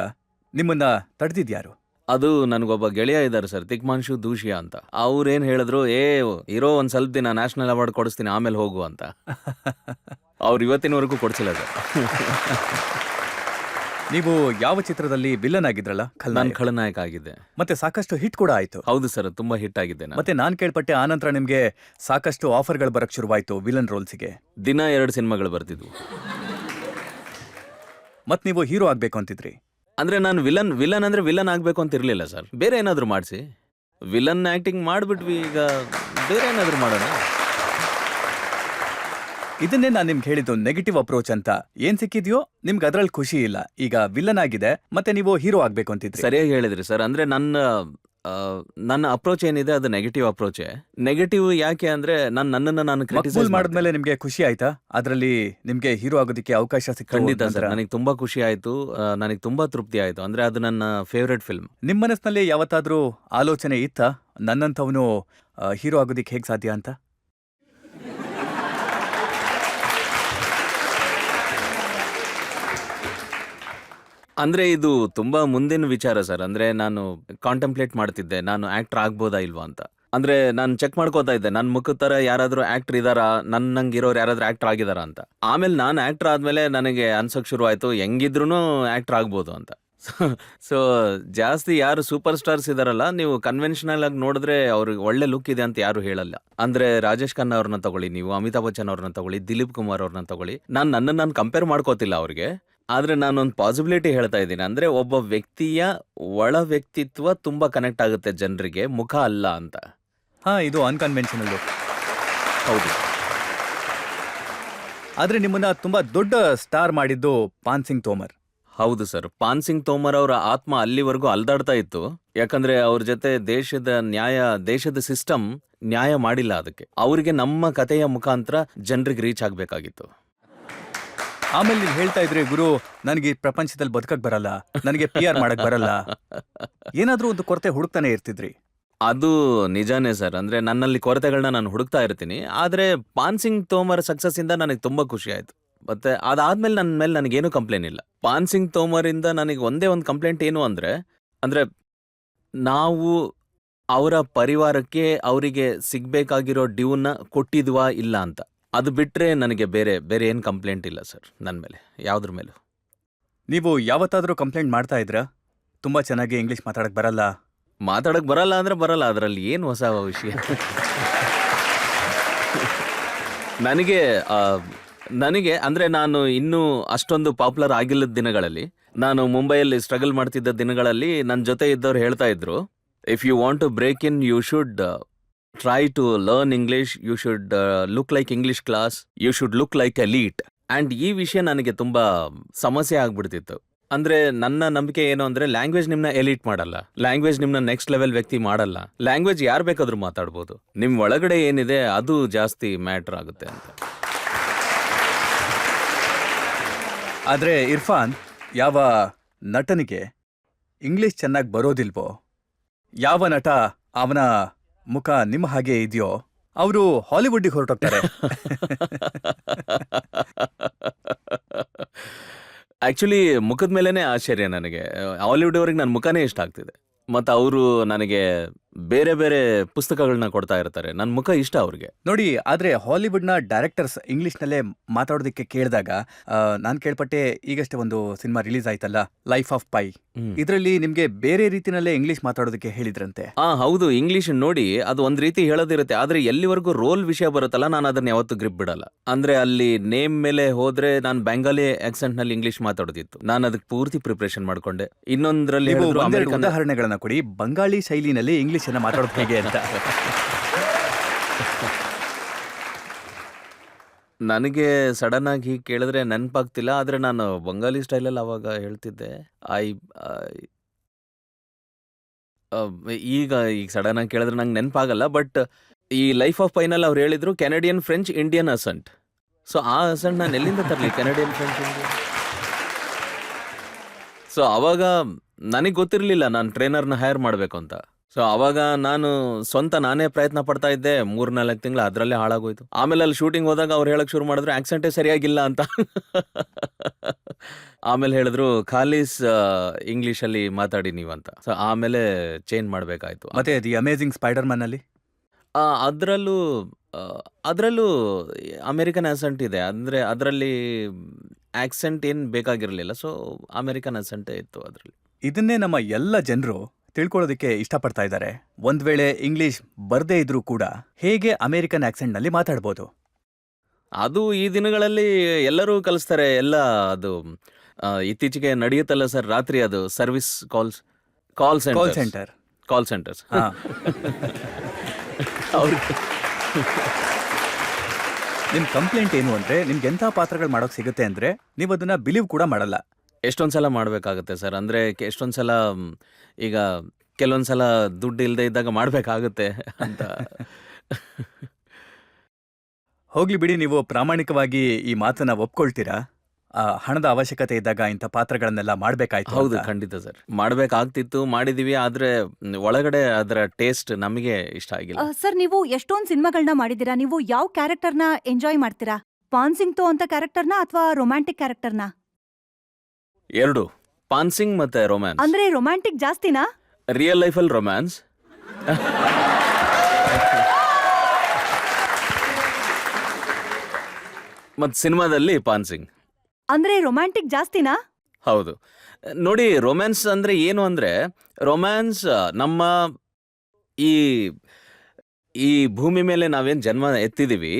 S2: ನಿಮ್ಮನ್ನ ತಡೆದಿದ್ಯಾರು?
S3: ಅದು ನನಗೊಬ್ಬ ಗೆಳೆಯ ಇದ್ದಾರೆ ಸರ್, ತಿಕ್ಮಾಂಶು ದೂಷಿಯಾ ಅಂತ. ಅವ್ರೇನು ಹೇಳಿದ್ರು, ಇರೋ ಒಂದು ಸ್ವಲ್ಪ ದಿನ ನ್ಯಾಷನಲ್ ಅವಾರ್ಡ್ ಕೊಡಿಸ್ತೀನಿ, ಆಮೇಲೆ ಹೋಗು ಅಂತ. ಅವ್ರು ಇವತ್ತಿನವರೆಗೂ ಕೊಡಿಸಿಲ್ಲ ಸರ್.
S2: ನೀವು ಯಾವ ಚಿತ್ರದಲ್ಲಿ ವಿಲನ್ ಆಗಿದ್ರಲ್ಲ?
S3: ನಾನು ಖಳನಾಯಕ ಆಗಿದ್ದೆ.
S2: ಮತ್ತೆ ಸಾಕಷ್ಟು ಹಿಟ್ ಕೂಡ ಆಯ್ತು.
S3: ಹೌದು ಸರ್, ತುಂಬಾ ಹಿಟ್ ಆಗಿದ್ದೆ ನಾನು.
S2: ಮತ್ತೆ ನಾನ್ ಕೇಳ್ಪಟ್ಟೆ ಆನಂತರ ನಿಮ್ಗೆ ಸಾಕಷ್ಟು ಆಫರ್ಗಳು ಬರಕ್ ಶುರುವಾಯ್ತು ವಿಲನ್ ರೋಲ್ಸ್ಗೆ.
S3: ದಿನ 2 ಸಿನಿಮಾಗಳು ಬರ್ತಿದ್ವು.
S2: ಮತ್ ನೀವು ಹೀರೋ ಆಗ್ಬೇಕು ಅಂತಿದ್ರಿ.
S3: ಅಂದ್ರೆ ನಾನು ವಿಲನ್ ಅಂದ್ರೆ ವಿಲನ್ ಆಗ್ಬೇಕು ಅಂತ ಇರ್ಲಿಲ್ಲ ಸರ್. ಬೇರೆ ಏನಾದ್ರು ಮಾಡಿಸಿ, ವಿಲನ್ ಆಕ್ಟಿಂಗ್ ಮಾಡ್ಬಿಟ್ವಿ, ಈಗ ಬೇರೆ ಏನಾದ್ರು ಮಾಡೋಣ.
S2: ಇದನ್ನೇ ನಾನು ನಿಮ್ಗೆ ಹೇಳಿದ್ದು ನೆಗೆಟಿವ್ ಅಪ್ರೋಚ್ ಅಂತ. ಏನ್ ಸಿಕ್ಕಿದ್ಯೋ ನಿಮ್ಗೆ ಅದ್ರಲ್ಲಿ ಖುಷಿ ಇಲ್ಲ. ಈಗ ವಿಲನ್ ಆಗಿದೆ, ಮತ್ತೆ ನೀವು ಹೀರೋ ಆಗ್ಬೇಕು ಅಂತಿದ್ರಿ.
S3: ಸರಿಯಾಗಿ ಹೇಳಿದ್ರಿ ಸರ್. ಅಂದ್ರೆ ನನ್ನ ಅಪ್ರೋಚ್ ಏನಿದೆ ಅದು ನೆಗೆಟಿವ್ ಅಪ್ರೋಚೇ. ನೆಗೆಟಿವ್ ಯಾಕೆ ಅಂದ್ರೆ ನನ್ನನ್ನು ಕ್ರಿಟಿಸೈಸ್
S2: ಮಾಡಿದ್ಮೇಲೆ ನಿಮ್ಗೆ ಖುಷಿ ಆಯ್ತಾ? ಅದ್ರಲ್ಲಿ ನಿಮ್ಗೆ ಹೀರೋ ಆಗೋದಕ್ಕೆ ಅವಕಾಶ ಸಿಕ್ಕ?
S3: ಖಂಡಿತ ಸರ್, ನನಗೆ ತುಂಬಾ ಖುಷಿ ಆಯ್ತು, ನನಗೆ ತುಂಬಾ ತೃಪ್ತಿ ಆಯ್ತು. ಅಂದ್ರೆ ಅದು ನನ್ನ ಫೇವ್ರೆಟ್ ಫಿಲ್ಮ್.
S2: ನಿಮ್ ಮನಸ್ಸಿನಲ್ಲಿ ಯಾವತ್ತಾದ್ರೂ ಆಲೋಚನೆ ಇತ್ತಾ, ನನ್ನಂಥವನು ಹೀರೋ ಆಗೋದಿಕ್ಕೆ ಹೇಗ್ ಸಾಧ್ಯ ಅಂತ?
S3: ಅಂದ್ರೆ ಇದು ತುಂಬಾ ಮುಂದಿನ ವಿಚಾರ ಸರ್. ಅಂದ್ರೆ ನಾನು ಕಾಂಟೆಂಪ್ಲೇಟ್ ಮಾಡ್ತಿದ್ದೆ, ನಾನು ಆಕ್ಟರ್ ಆಗ್ಬೋದಾ ಇಲ್ವಾ ಅಂತ. ಅಂದ್ರೆ ನಾನು ಚೆಕ್ ಮಾಡ್ಕೋತಾ ಇದ್ದೆ, ನನ್ನ ಮುಖದ ತರ ಯಾರಾದ್ರೂ ಆಕ್ಟರ್ ಇದಾರಾ, ನನ್ನಂಗಿರೋರು ಯಾರಾದ್ರೂ ಆಕ್ಟರ್ ಆಗಿದಾರಾ ಅಂತ. ಆಮೇಲೆ ನಾನು ಆಕ್ಟರ್ ಆದ್ಮೇಲೆ ನನಗೆ ಅನ್ಸೋಕ್ ಶುರು ಆಯ್ತು, ಹೆಂಗಿದ್ರು ಆಕ್ಟರ್ ಆಗ್ಬೋದು ಅಂತ. ಸೊ ಜಾಸ್ತಿ ಯಾರು ಸೂಪರ್ ಸ್ಟಾರ್ಸ್ ಇದಾರಲ್ಲ, ನೀವು ಕನ್ವೆನ್ಷನಲ್ ಆಗಿ ನೋಡಿದ್ರೆ ಅವ್ರಿಗೆ ಒಳ್ಳೆ ಲುಕ್ ಇದೆ ಅಂತ ಯಾರು ಹೇಳಲ್ಲ. ಅಂದ್ರೆ ರಾಜೇಶ್ ಖನ್ನಾ ಅವ್ರನ್ನ ತಗೊಳ್ಳಿ, ನೀವು ಅಮಿತಾಬ್ ಬಚ್ಚನ್ ಅವ್ರನ್ನ ತಗೊಳ್ಳಿ, ದಿಲೀಪ್ ಕುಮಾರ್ ಅವ್ರನ್ನ ತಗೊಳ್ಳಿ. ನಾನು ಕಂಪೇರ್ ಮಾಡ್ಕೋತಿಲ್ಲ ಅವ್ರಿಗೆ, ಆದ್ರೆ ನಾನೊಂದು ಪಾಸಿಬಿಲಿಟಿ ಹೇಳ್ತಾ ಇದ್ದೀನಿ. ಅಂದ್ರೆ ಒಬ್ಬ ವ್ಯಕ್ತಿಯ ಒಳ ವ್ಯಕ್ತಿತ್ವ ತುಂಬಾ ಕನೆಕ್ಟ್ ಆಗುತ್ತೆ ಜನರಿಗೆ, ಮುಖ ಅಲ್ಲ ಅಂತ.
S2: ಇದು ಅನ್ಕನ್ವೆನ್ಷನಲ್.
S3: ಹೌದು.
S2: ಆದ್ರೆ ನಿಮ್ಮನ್ನ ತುಂಬಾ ದೊಡ್ಡ ಸ್ಟಾರ್ ಮಾಡಿದ್ದು ಪಾನ್ ಸಿಂಗ್ ತೋಮರ್.
S3: ಹೌದು ಸರ್, ಪಾನ್ ಸಿಂಗ್ ತೋಮರ್ ಅವರ ಆತ್ಮ ಅಲ್ಲಿವರೆಗೂ ಅಲ್ದಾಡ್ತಾ ಇತ್ತು. ಯಾಕಂದ್ರೆ ಅವ್ರ ಜೊತೆ ದೇಶದ ಸಿಸ್ಟಮ್ ನ್ಯಾಯ ಮಾಡಿಲ್ಲ. ಅದಕ್ಕೆ ಅವರಿಗೆ ನಮ್ಮ ಕಥೆಯ ಮುಖಾಂತರ ಜನರಿಗೆ ರೀಚ್ ಆಗ್ಬೇಕಾಗಿತ್ತು.
S2: ಆಮೇಲೆ ನೀವು ಹೇಳ್ತಾ ಇದ್ರಿ, ಗುರು ನನಗೆ ಪ್ರಪಂಚದಲ್ಲಿ ಬದುಕಕ್ ಬರಲ್ಲ, ನನಗೆ PR ಮಾಡಕ್ ಬರಲ್ಲ, ಏನಾದ್ರೂ ಒಂದು ಕೊರತೆ ಹುಡುಕ್ತಾನೆ ಇರ್ತಿದ್ರಿ.
S3: ಅದು ನಿಜಾನೇ ಸರ್. ಅಂದ್ರೆ ನನ್ನಲ್ಲಿ ಕೊರತೆಗಳನ್ನ ನಾನು ಹುಡುಕ್ತಾ ಇರ್ತೀನಿ. ಆದ್ರೆ ಪಾನ್ ಸಿಂಗ್ ತೋಮರ್ ಸಕ್ಸಸ್ ಇಂದ ನನಗೆ ತುಂಬಾ ಖುಷಿ ಆಯ್ತು. ಮತ್ತೆ ಅದಾದ್ಮೇಲೆ ನನ್ನ ಮೇಲೆ ನನಗೇನು ಕಂಪ್ಲೇಂಟ್ ಇಲ್ಲ. ಪಾನ್ ಸಿಂಗ್ ತೋಮರ್ ಇಂದ ನನಗೆ ಒಂದೇ ಒಂದು ಕಂಪ್ಲೇಂಟ್ ಏನು ಅಂದ್ರೆ ನಾವು ಅವರ ಪರಿವಾರಕ್ಕೆ ಅವರಿಗೆ ಸಿಗ್ಬೇಕಾಗಿರೋ ಡ್ಯೂನ ಕೊಟ್ಟಿದ್ವಾ ಇಲ್ಲ ಅಂತ. ಅದು ಬಿಟ್ರೆ ನನಗೆ ಬೇರೆ ಏನು ಕಂಪ್ಲೇಂಟ್ ಇಲ್ಲ ಸರ್ ನನ್ನ ಮೇಲೆ, ಯಾವ್ದ್ರ ಮೇಲೂ.
S2: ನೀವು ಯಾವತ್ತಾದ್ರೂ ಕಂಪ್ಲೇಂಟ್ ಮಾಡ್ತಾ ಇದ್ರಾ, ತುಂಬಾ ಚೆನ್ನಾಗಿ ಇಂಗ್ಲಿಷ್ ಮಾತಾಡಕ್ ಬರಲ್ಲ
S3: ಅಂದ್ರೆ ಬರಲ್ಲ, ಅದರಲ್ಲಿ ಏನು ಹೊಸ ವಿಷಯ? ನನಗೆ ಅಂದ್ರೆ ನಾನು ಇನ್ನೂ ಅಷ್ಟೊಂದು ಪಾಪ್ಯುಲರ್ ಆಗಿಲ್ಲದ ದಿನಗಳಲ್ಲಿ, ನಾನು ಮುಂಬೈಯಲ್ಲಿ ಸ್ಟ್ರಗಲ್ ಮಾಡ್ತಿದ್ದ ದಿನಗಳಲ್ಲಿ ನನ್ನ ಜೊತೆ ಇದ್ದವ್ರು ಹೇಳ್ತಾ ಇದ್ರು, if you want to break in you should try to learn English, you should look like English class, you should look like elite. And ಈ ವಿಷಯ ನನಗೆ ತುಂಬಾ ಸಮಸ್ಯೆ ಆಗ್ಬಿಡ್ತಿತ್ತು. ಅಂದ್ರೆ ನನ್ನ ನಂಬಿಕೆ ಏನು ಅಂದ್ರೆ, ಲ್ಯಾಂಗ್ವೇಜ್ ನಿಮ್ನ ಎಲಿಟ್ ಮಾಡಲ್ಲ, ಲ್ಯಾಂಗ್ವೇಜ್ ನಿಮ್ನ ನೆಕ್ಸ್ಟ್ ಲೆವೆಲ್ ವ್ಯಕ್ತಿ ಮಾಡಲ್ಲ. ಲ್ಯಾಂಗ್ವೇಜ್ ಯಾರು ಬೇಕಾದ್ರೂ ಮಾತಾಡ್ಬೋದು, ನಿಮ್ ಒಳಗಡೆ ಏನಿದೆ ಅದು ಜಾಸ್ತಿ ಮ್ಯಾಟರ್ ಆಗುತ್ತೆ ಅಂತ.
S2: ಆದ್ರೆ ಇರ್ಫಾನ್, ಯಾವ ನಟನಿಗೆ ಇಂಗ್ಲಿಷ್ ಚೆನ್ನಾಗಿ ಬರೋದಿಲ್ವೋ, ಯಾವ ನಟ ಅವನ ಮುಖ ನಿಮ್ಮ ಹಾಗೆ ಇದೆಯೋ, ಅವರು ಹಾಲಿವುಡ್ಗೆ ಹೊರಟೋಗ್ತಾರೆ.
S3: ಆಕ್ಚುಲಿ ಮುಖದ ಮೇಲೇನೆ ಆಶ್ಚರ್ಯ ನನಗೆ. ಹಾಲಿವುಡ್ ಅವ್ರಿಗೆ ನನ್ನ ಮುಖನೇ ಇಷ್ಟ ಆಗ್ತಿದೆ. ಮತ್ತು ಅವರು ನನಗೆ ಬೇರೆ ಬೇರೆ ಪುಸ್ತಕಗಳನ್ನ ಕೊಡ್ತಾ ಇರ್ತಾರೆ, ನನ್ನ ಮುಖ ಇಷ್ಟ ಅವ್ರಿಗೆ.
S2: ನೋಡಿ, ಆದ್ರೆ ಹಾಲಿವುಡ್ನ ಡೈರೆಕ್ಟರ್ಸ್ ಇಂಗ್ಲಿಷ್ನಲ್ಲೇ ಮಾತಾಡೋದಕ್ಕೆ ಕೇಳಿದಾಗ, ನಾನು ಕೇಳ್ಪಟ್ಟೆ ಈಗಷ್ಟೇ ಒಂದು ಸಿನಿಮಾ ರಿಲೀಸ್ ಆಯ್ತಲ್ಲ, ಲೈಫ್ ಆಫ್ ಪೈ, ಇದರಲ್ಲಿ ನಿಮ್ಗೆ ಬೇರೆ ರೀತಿನಲ್ಲೇ ಇಂಗ್ಲಿಷ್ ಮಾತಾಡೋದಕ್ಕೆ ಹೇಳಿದ್ರಂತೆ.
S3: ಹೌದು, ಇಂಗ್ಲಿಷ್ ನೋಡಿ ಅದು ಒಂದ್ ರೀತಿ ಹೇಳೋದಿರುತ್ತೆ, ಆದ್ರೆ ಎಲ್ಲಿವರೆಗೂ ರೋಲ್ ವಿಷಯ ಬರುತ್ತಲ್ಲ, ನಾನು ಅದನ್ನ ಯಾವತ್ತೂ ಗ್ರಿಪ್ ಬಿಡಲ್ಲ. ಅಂದ್ರೆ ಅಲ್ಲಿ ನೇಮ್ ಮೇಲೆ ಹೋದ್ರೆ ನಾನು ಬೆಂಗಾಲಿ ಆಕ್ಸೆಂಟ್ ನಲ್ಲಿ ಇಂಗ್ಲಿಷ್ ಮಾತಾಡೋದಿತ್ತು, ನಾನು ಅದಕ್ಕೆ ಪೂರ್ತಿ ಪ್ರಿಪರೇಷನ್ ಮಾಡ್ಕೊಂಡೆ. ಇನ್ನೊಂದ್ರಲ್ಲಿ
S2: ಉದಾಹರಣೆಗಳನ್ನ ಕೊಡಿ, ಬಂಗಾಳಿ ಶೈಲಿನಲ್ಲಿ ಇಂಗ್ಲಿಷ್ ಇಂಗ್ಲಿಷನ್ನ ಮಾತಾಡೋದು ಹೇಗೆ ಅಂತ.
S3: ನನಗೆ ಸಡನ್ ಆಗಿ ಹೀಗೆ ಕೇಳಿದ್ರೆ ನೆನಪಾಗ್ತಿಲ್ಲ, ಆದ್ರೆ ನಾನು ಬಂಗಾಲಿ ಸ್ಟೈಲಲ್ಲಿ ಅವಾಗ ಹೇಳ್ತಿದ್ದೆ. ಐ ಈಗ ಸಡನ್ ಆಗಿ ಕೇಳಿದ್ರೆ ನಂಗೆ ನೆನಪಾಗಲ್ಲ. ಬಟ್ ಈ ಲೈಫ್ ಆಫ್ ಪೈನಲ್ಲಿ ಅವ್ರು ಹೇಳಿದ್ರು Canadian French Indian asset. So ಆ ಅಸೆಂಟ್ ನಾನು ಎಲ್ಲಿಂದ ತರಲಿ, ಕೆನಡಿಯನ್ ಫ್ರೆಂಚ್ ಇಂಡಿಯನ್? ಸೊ ಅವಾಗ ನನಗೆ ಗೊತ್ತಿರಲಿಲ್ಲ ನಾನು ಟ್ರೈನರ್ನ ಹೈರ್ ಮಾಡಬೇಕು ಅಂತ. ಸೊ ಅವಾಗ ನಾನೇ ಪ್ರಯತ್ನ ಪಡ್ತಾ ಇದ್ದೆ. 3-4 ತಿಂಗಳು ಅದರಲ್ಲೇ ಹಾಳಾಗೋಯ್ತು. ಆಮೇಲೆ ಅಲ್ಲಿ ಶೂಟಿಂಗ್ ಹೋದಾಗ ಅವ್ರು ಹೇಳಕ್ ಶುರು ಮಾಡಿದ್ರು ಆಕ್ಸೆಂಟೇ ಸರಿಯಾಗಿಲ್ಲ ಅಂತ. ಆಮೇಲೆ ಹೇಳಿದ್ರು ಖಾಲೀಸ್ ಇಂಗ್ಲಿಷಲ್ಲಿ ಮಾತಾಡಿ ನೀವು ಅಂತ. ಸೊ ಆಮೇಲೆ ಚೇಂಜ್ ಮಾಡಬೇಕಾಯ್ತು.
S2: ಮತ್ತೆ ದಿ ಅಮೇಜಿಂಗ್ ಸ್ಪೈಡರ್ ಮ್ಯಾನ್ ಅಲ್ಲಿ
S3: ಅದರಲ್ಲೂ ಅಮೆರಿಕನ್ ಆಸೆಂಟ್ ಇದೆ. ಅಂದರೆ ಅದರಲ್ಲಿ ಆಕ್ಸೆಂಟ್ ಏನು ಬೇಕಾಗಿರಲಿಲ್ಲ. ಸೊ ಅಮೆರಿಕನ್ ಆಸೆಂಟೇ ಇತ್ತು ಅದರಲ್ಲಿ.
S2: ಇದನ್ನೇ ನಮ್ಮ ಎಲ್ಲ ಜನರು ತಿಳ್ಕೊಳ್ಳೋದಕ್ಕೆ ಇಷ್ಟಪಡ್ತಾ ಇದ್ದಾರೆ. ಒಂದ್ ವೇಳೆ ಇಂಗ್ಲಿಷ್ ಬರ್ದೇ ಇದ್ರೂ ಕೂಡ ಹೇಗೆ ಅಮೆರಿಕನ್ ಆಕ್ಸೆಂಟ್ ನಲ್ಲಿ ಮಾತಾಡ್ಬೋದು?
S3: ಅದು ಈ ದಿನಗಳಲ್ಲಿ ಎಲ್ಲರೂ ಕಲಿಸ್ತಾರೆ. ಎಲ್ಲ ಅದು ಇತ್ತೀಚೆಗೆ ನಡೆಯುತ್ತಲ್ಲ ಸರ್, ರಾತ್ರಿ ಅದು ಸರ್ವಿಸ್ ಕಾಲ್
S2: ಸೆಂಟರ್.
S3: ಸೆಂಟರ್ಸ್.
S2: ನಿಮ್ ಕಂಪ್ಲೇಂಟ್ ಏನು ಅಂದ್ರೆ, ನಿಮ್ಗೆ ಎಂಥ ಪಾತ್ರಗಳು ಮಾಡೋಕ್ ಸಿಗುತ್ತೆ ಅಂದ್ರೆ ನೀವು ಅದನ್ನ ಬಿಲೀವ್ ಕೂಡ ಮಾಡಲ್ಲ.
S3: ಎಷ್ಟೊಂದ್ಸಲ ಮಾಡಬೇಕಾಗುತ್ತೆ ಸರ್. ಅಂದರೆ ಎಷ್ಟೊಂದ್ಸಲ ಈಗ ಕೆಲವೊಂದ್ಸಲ ದುಡ್ಡು ಇಲ್ಲದೆ ಇದ್ದಾಗ ಮಾಡಬೇಕಾಗುತ್ತೆ ಅಂತ.
S2: ಹೋಗ್ಲಿ ಬಿಡಿ, ನೀವು ಪ್ರಾಮಾಣಿಕವಾಗಿ ಈ ಮಾತನ್ನ ಒಪ್ಕೊಳ್ತೀರಾ? ಹಣದ ಅವಶ್ಯಕತೆ ಇದ್ದಾಗ ಇಂಥ ಪಾತ್ರಗಳನ್ನೆಲ್ಲ ಮಾಡ್ಬೇಕಾಯ್ತು.
S3: ಹೌದು, ಖಂಡಿತ ಸರ್. ಮಾಡಬೇಕಾಗ್ತಿತ್ತು, ಮಾಡಿದೀವಿ. ಆದ್ರೆ ಒಳಗಡೆ ಅದರ ಟೇಸ್ಟ್ ನಮಗೆ ಇಷ್ಟ ಆಗಿಲ್ಲ.
S5: ಸರ್, ನೀವು ಎಷ್ಟೊಂದು ಸಿನಿಮಾಗಳನ್ನ ಮಾಡಿದೀರಾ. ನೀವು ಯಾವ ಕ್ಯಾರೆಕ್ಟರ್ನ ಎಂಜಾಯ್ ಮಾಡ್ತೀರಾ? ಪಾನ್ ಸಿಂಗ್ ತೋ ಅಂತ ಕ್ಯಾರೆಕ್ಟರ್ನ ಅಥವಾ ರೊಮ್ಯಾಂಟಿಕ್ ಕ್ಯಾರೆಕ್ಟರ್ನ?
S3: 2, ಪಾನ್ ಸಿಂಗ್ ಮತ್ತೆ ರೊಮ್ಯಾನ್ಸ್.
S5: ಅಂದ್ರೆ ರೊಮ್ಯಾಂಟಿಕ್ ಜಾಸ್ತಿನಾ?
S3: ರಿಯಲ್ ಲೈಫಲ್ಲಿ ರೊಮ್ಯಾನ್ಸ್, ಮತ್ ಸಿನಿಮಾದಲ್ಲಿ ಪಾನ್ ಸಿಂಗ್.
S5: ಅಂದ್ರೆ ರೊಮ್ಯಾಂಟಿಕ್ ಜಾಸ್ತಿನಾ?
S3: ಹೌದು. ನೋಡಿ, ರೊಮ್ಯಾನ್ಸ್ ಅಂದ್ರೆ ಏನು ಅಂದ್ರೆ, ರೊಮ್ಯಾನ್ಸ್ ನಮ್ಮ ಈ ಈ ಭೂಮಿ ಮೇಲೆ ನಾವೇನ್ ಜನ್ಮ ಎತ್ತಿದೀವಿ,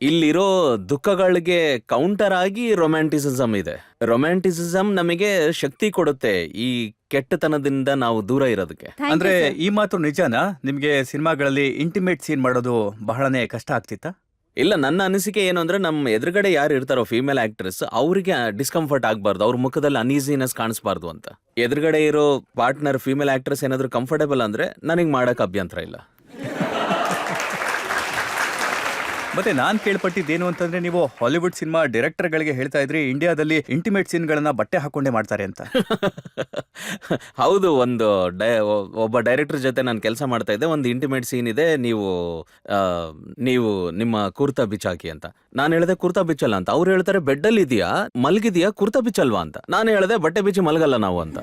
S3: ಇಲ್ಲಿರೋ ದುಃಖಗಳಿಗೆ ಕೌಂಟರ್ ಆಗಿ ರೊಮ್ಯಾಂಟಿಸಿಸಮ್ ಇದೆ. ರೊಮ್ಯಾಂಟಿಸಿಸಮ್ ನಮಗೆ ಶಕ್ತಿ ಕೊಡುತ್ತೆ ಈ ಕೆಟ್ಟತನದಿಂದ ನಾವು ದೂರ ಇರೋದಕ್ಕೆ.
S2: ಅಂದ್ರೆ ಈ ಮಾತು ನಿಜನಾ? ನಿಮ್ಗೆ ಸಿನಿಮಾಗಳಲ್ಲಿ ಇಂಟಿಮೇಟ್ ಸೀನ್ ಮಾಡೋದು ಬಹಳನೇ ಕಷ್ಟ ಆಗ್ತಿತ್ತಾ?
S3: ಇಲ್ಲ, ನನ್ನ ಅನಿಸಿಕೆ ಏನು ಅಂದ್ರೆ, ನಮ್ಮ ಎದುರುಗಡೆ ಯಾರು ಇರ್ತಾರೋ ಫೀಮೇಲ್ ಆಕ್ಟ್ರೆಸ್, ಅವ್ರಿಗೆ ಡಿಸ್ಕಂಫರ್ಟ್ ಆಗಬಾರ್ದು, ಅವ್ರ ಮುಖದಲ್ಲಿ ಅನ್ಈಸಿನೆಸ್ ಕಾಣಿಸ್ಬಾರ್ದು ಅಂತ. ಎದುರುಗಡೆ ಇರೋ ಪಾರ್ಟ್ನರ್ ಫೀಮೇಲ್ ಆಕ್ಟ್ರೆಸ್ ಏನಾದ್ರು ಕಂಫರ್ಟೇಬಲ್ ಅಂದ್ರೆ ನನಗೆ ಮಾಡಕ್ ಅಭ್ಯಂತರ ಇಲ್ಲ.
S2: ಮತ್ತೆ ನಾನ್ ಕೇಳ್ಪಟ್ಟಿದ್ದೇನು ಅಂತಂದ್ರೆ, ನೀವು ಹಾಲಿವುಡ್ ಸಿನಿಮಾ ಡೈರೆಕ್ಟರ್ಗಳಿಗೆ ಹೇಳ್ತಾ ಇದ್ರಿ ಇಂಡಿಯಾದಲ್ಲಿ ಇಂಟಿಮೇಟ್ ಸೀನ್ಗಳನ್ನ ಬಟ್ಟೆ ಹಾಕೊಂಡೇ ಮಾಡ್ತಾರೆ ಅಂತ.
S3: ಹೌದು, ಒಬ್ಬ ಡೈರೆಕ್ಟರ್ ಜೊತೆ ನಾನು ಕೆಲಸ ಮಾಡ್ತಾ ಇದ್ದೆ. ಒಂದು ಇಂಟಿಮೇಟ್ ಸೀನ್ ಇದೆ, ನೀವು ನಿಮ್ಮ ಕುರ್ತಾ ಬಿಚ್ಚಾಕಿ ಅಂತ. ನಾನು ಹೇಳಿದೆ ಕುರ್ತಾ ಬಿಚ್ಚಲ್ಲ ಅಂತ. ಅವ್ರು ಹೇಳ್ತಾರೆ ಬೆಡ್ಡಲ್ಲಿ ಇದೆಯಾ, ಮಲಗಿದೆಯಾ, ಕುರ್ತಾ ಬಿಚ್ಚಲ್ವಾ ಅಂತ. ನಾನು ಹೇಳಿದೆ ಬಟ್ಟೆ ಬಿಚ್ಚಿ ಮಲಗಲ್ಲ ನಾವು ಅಂತ.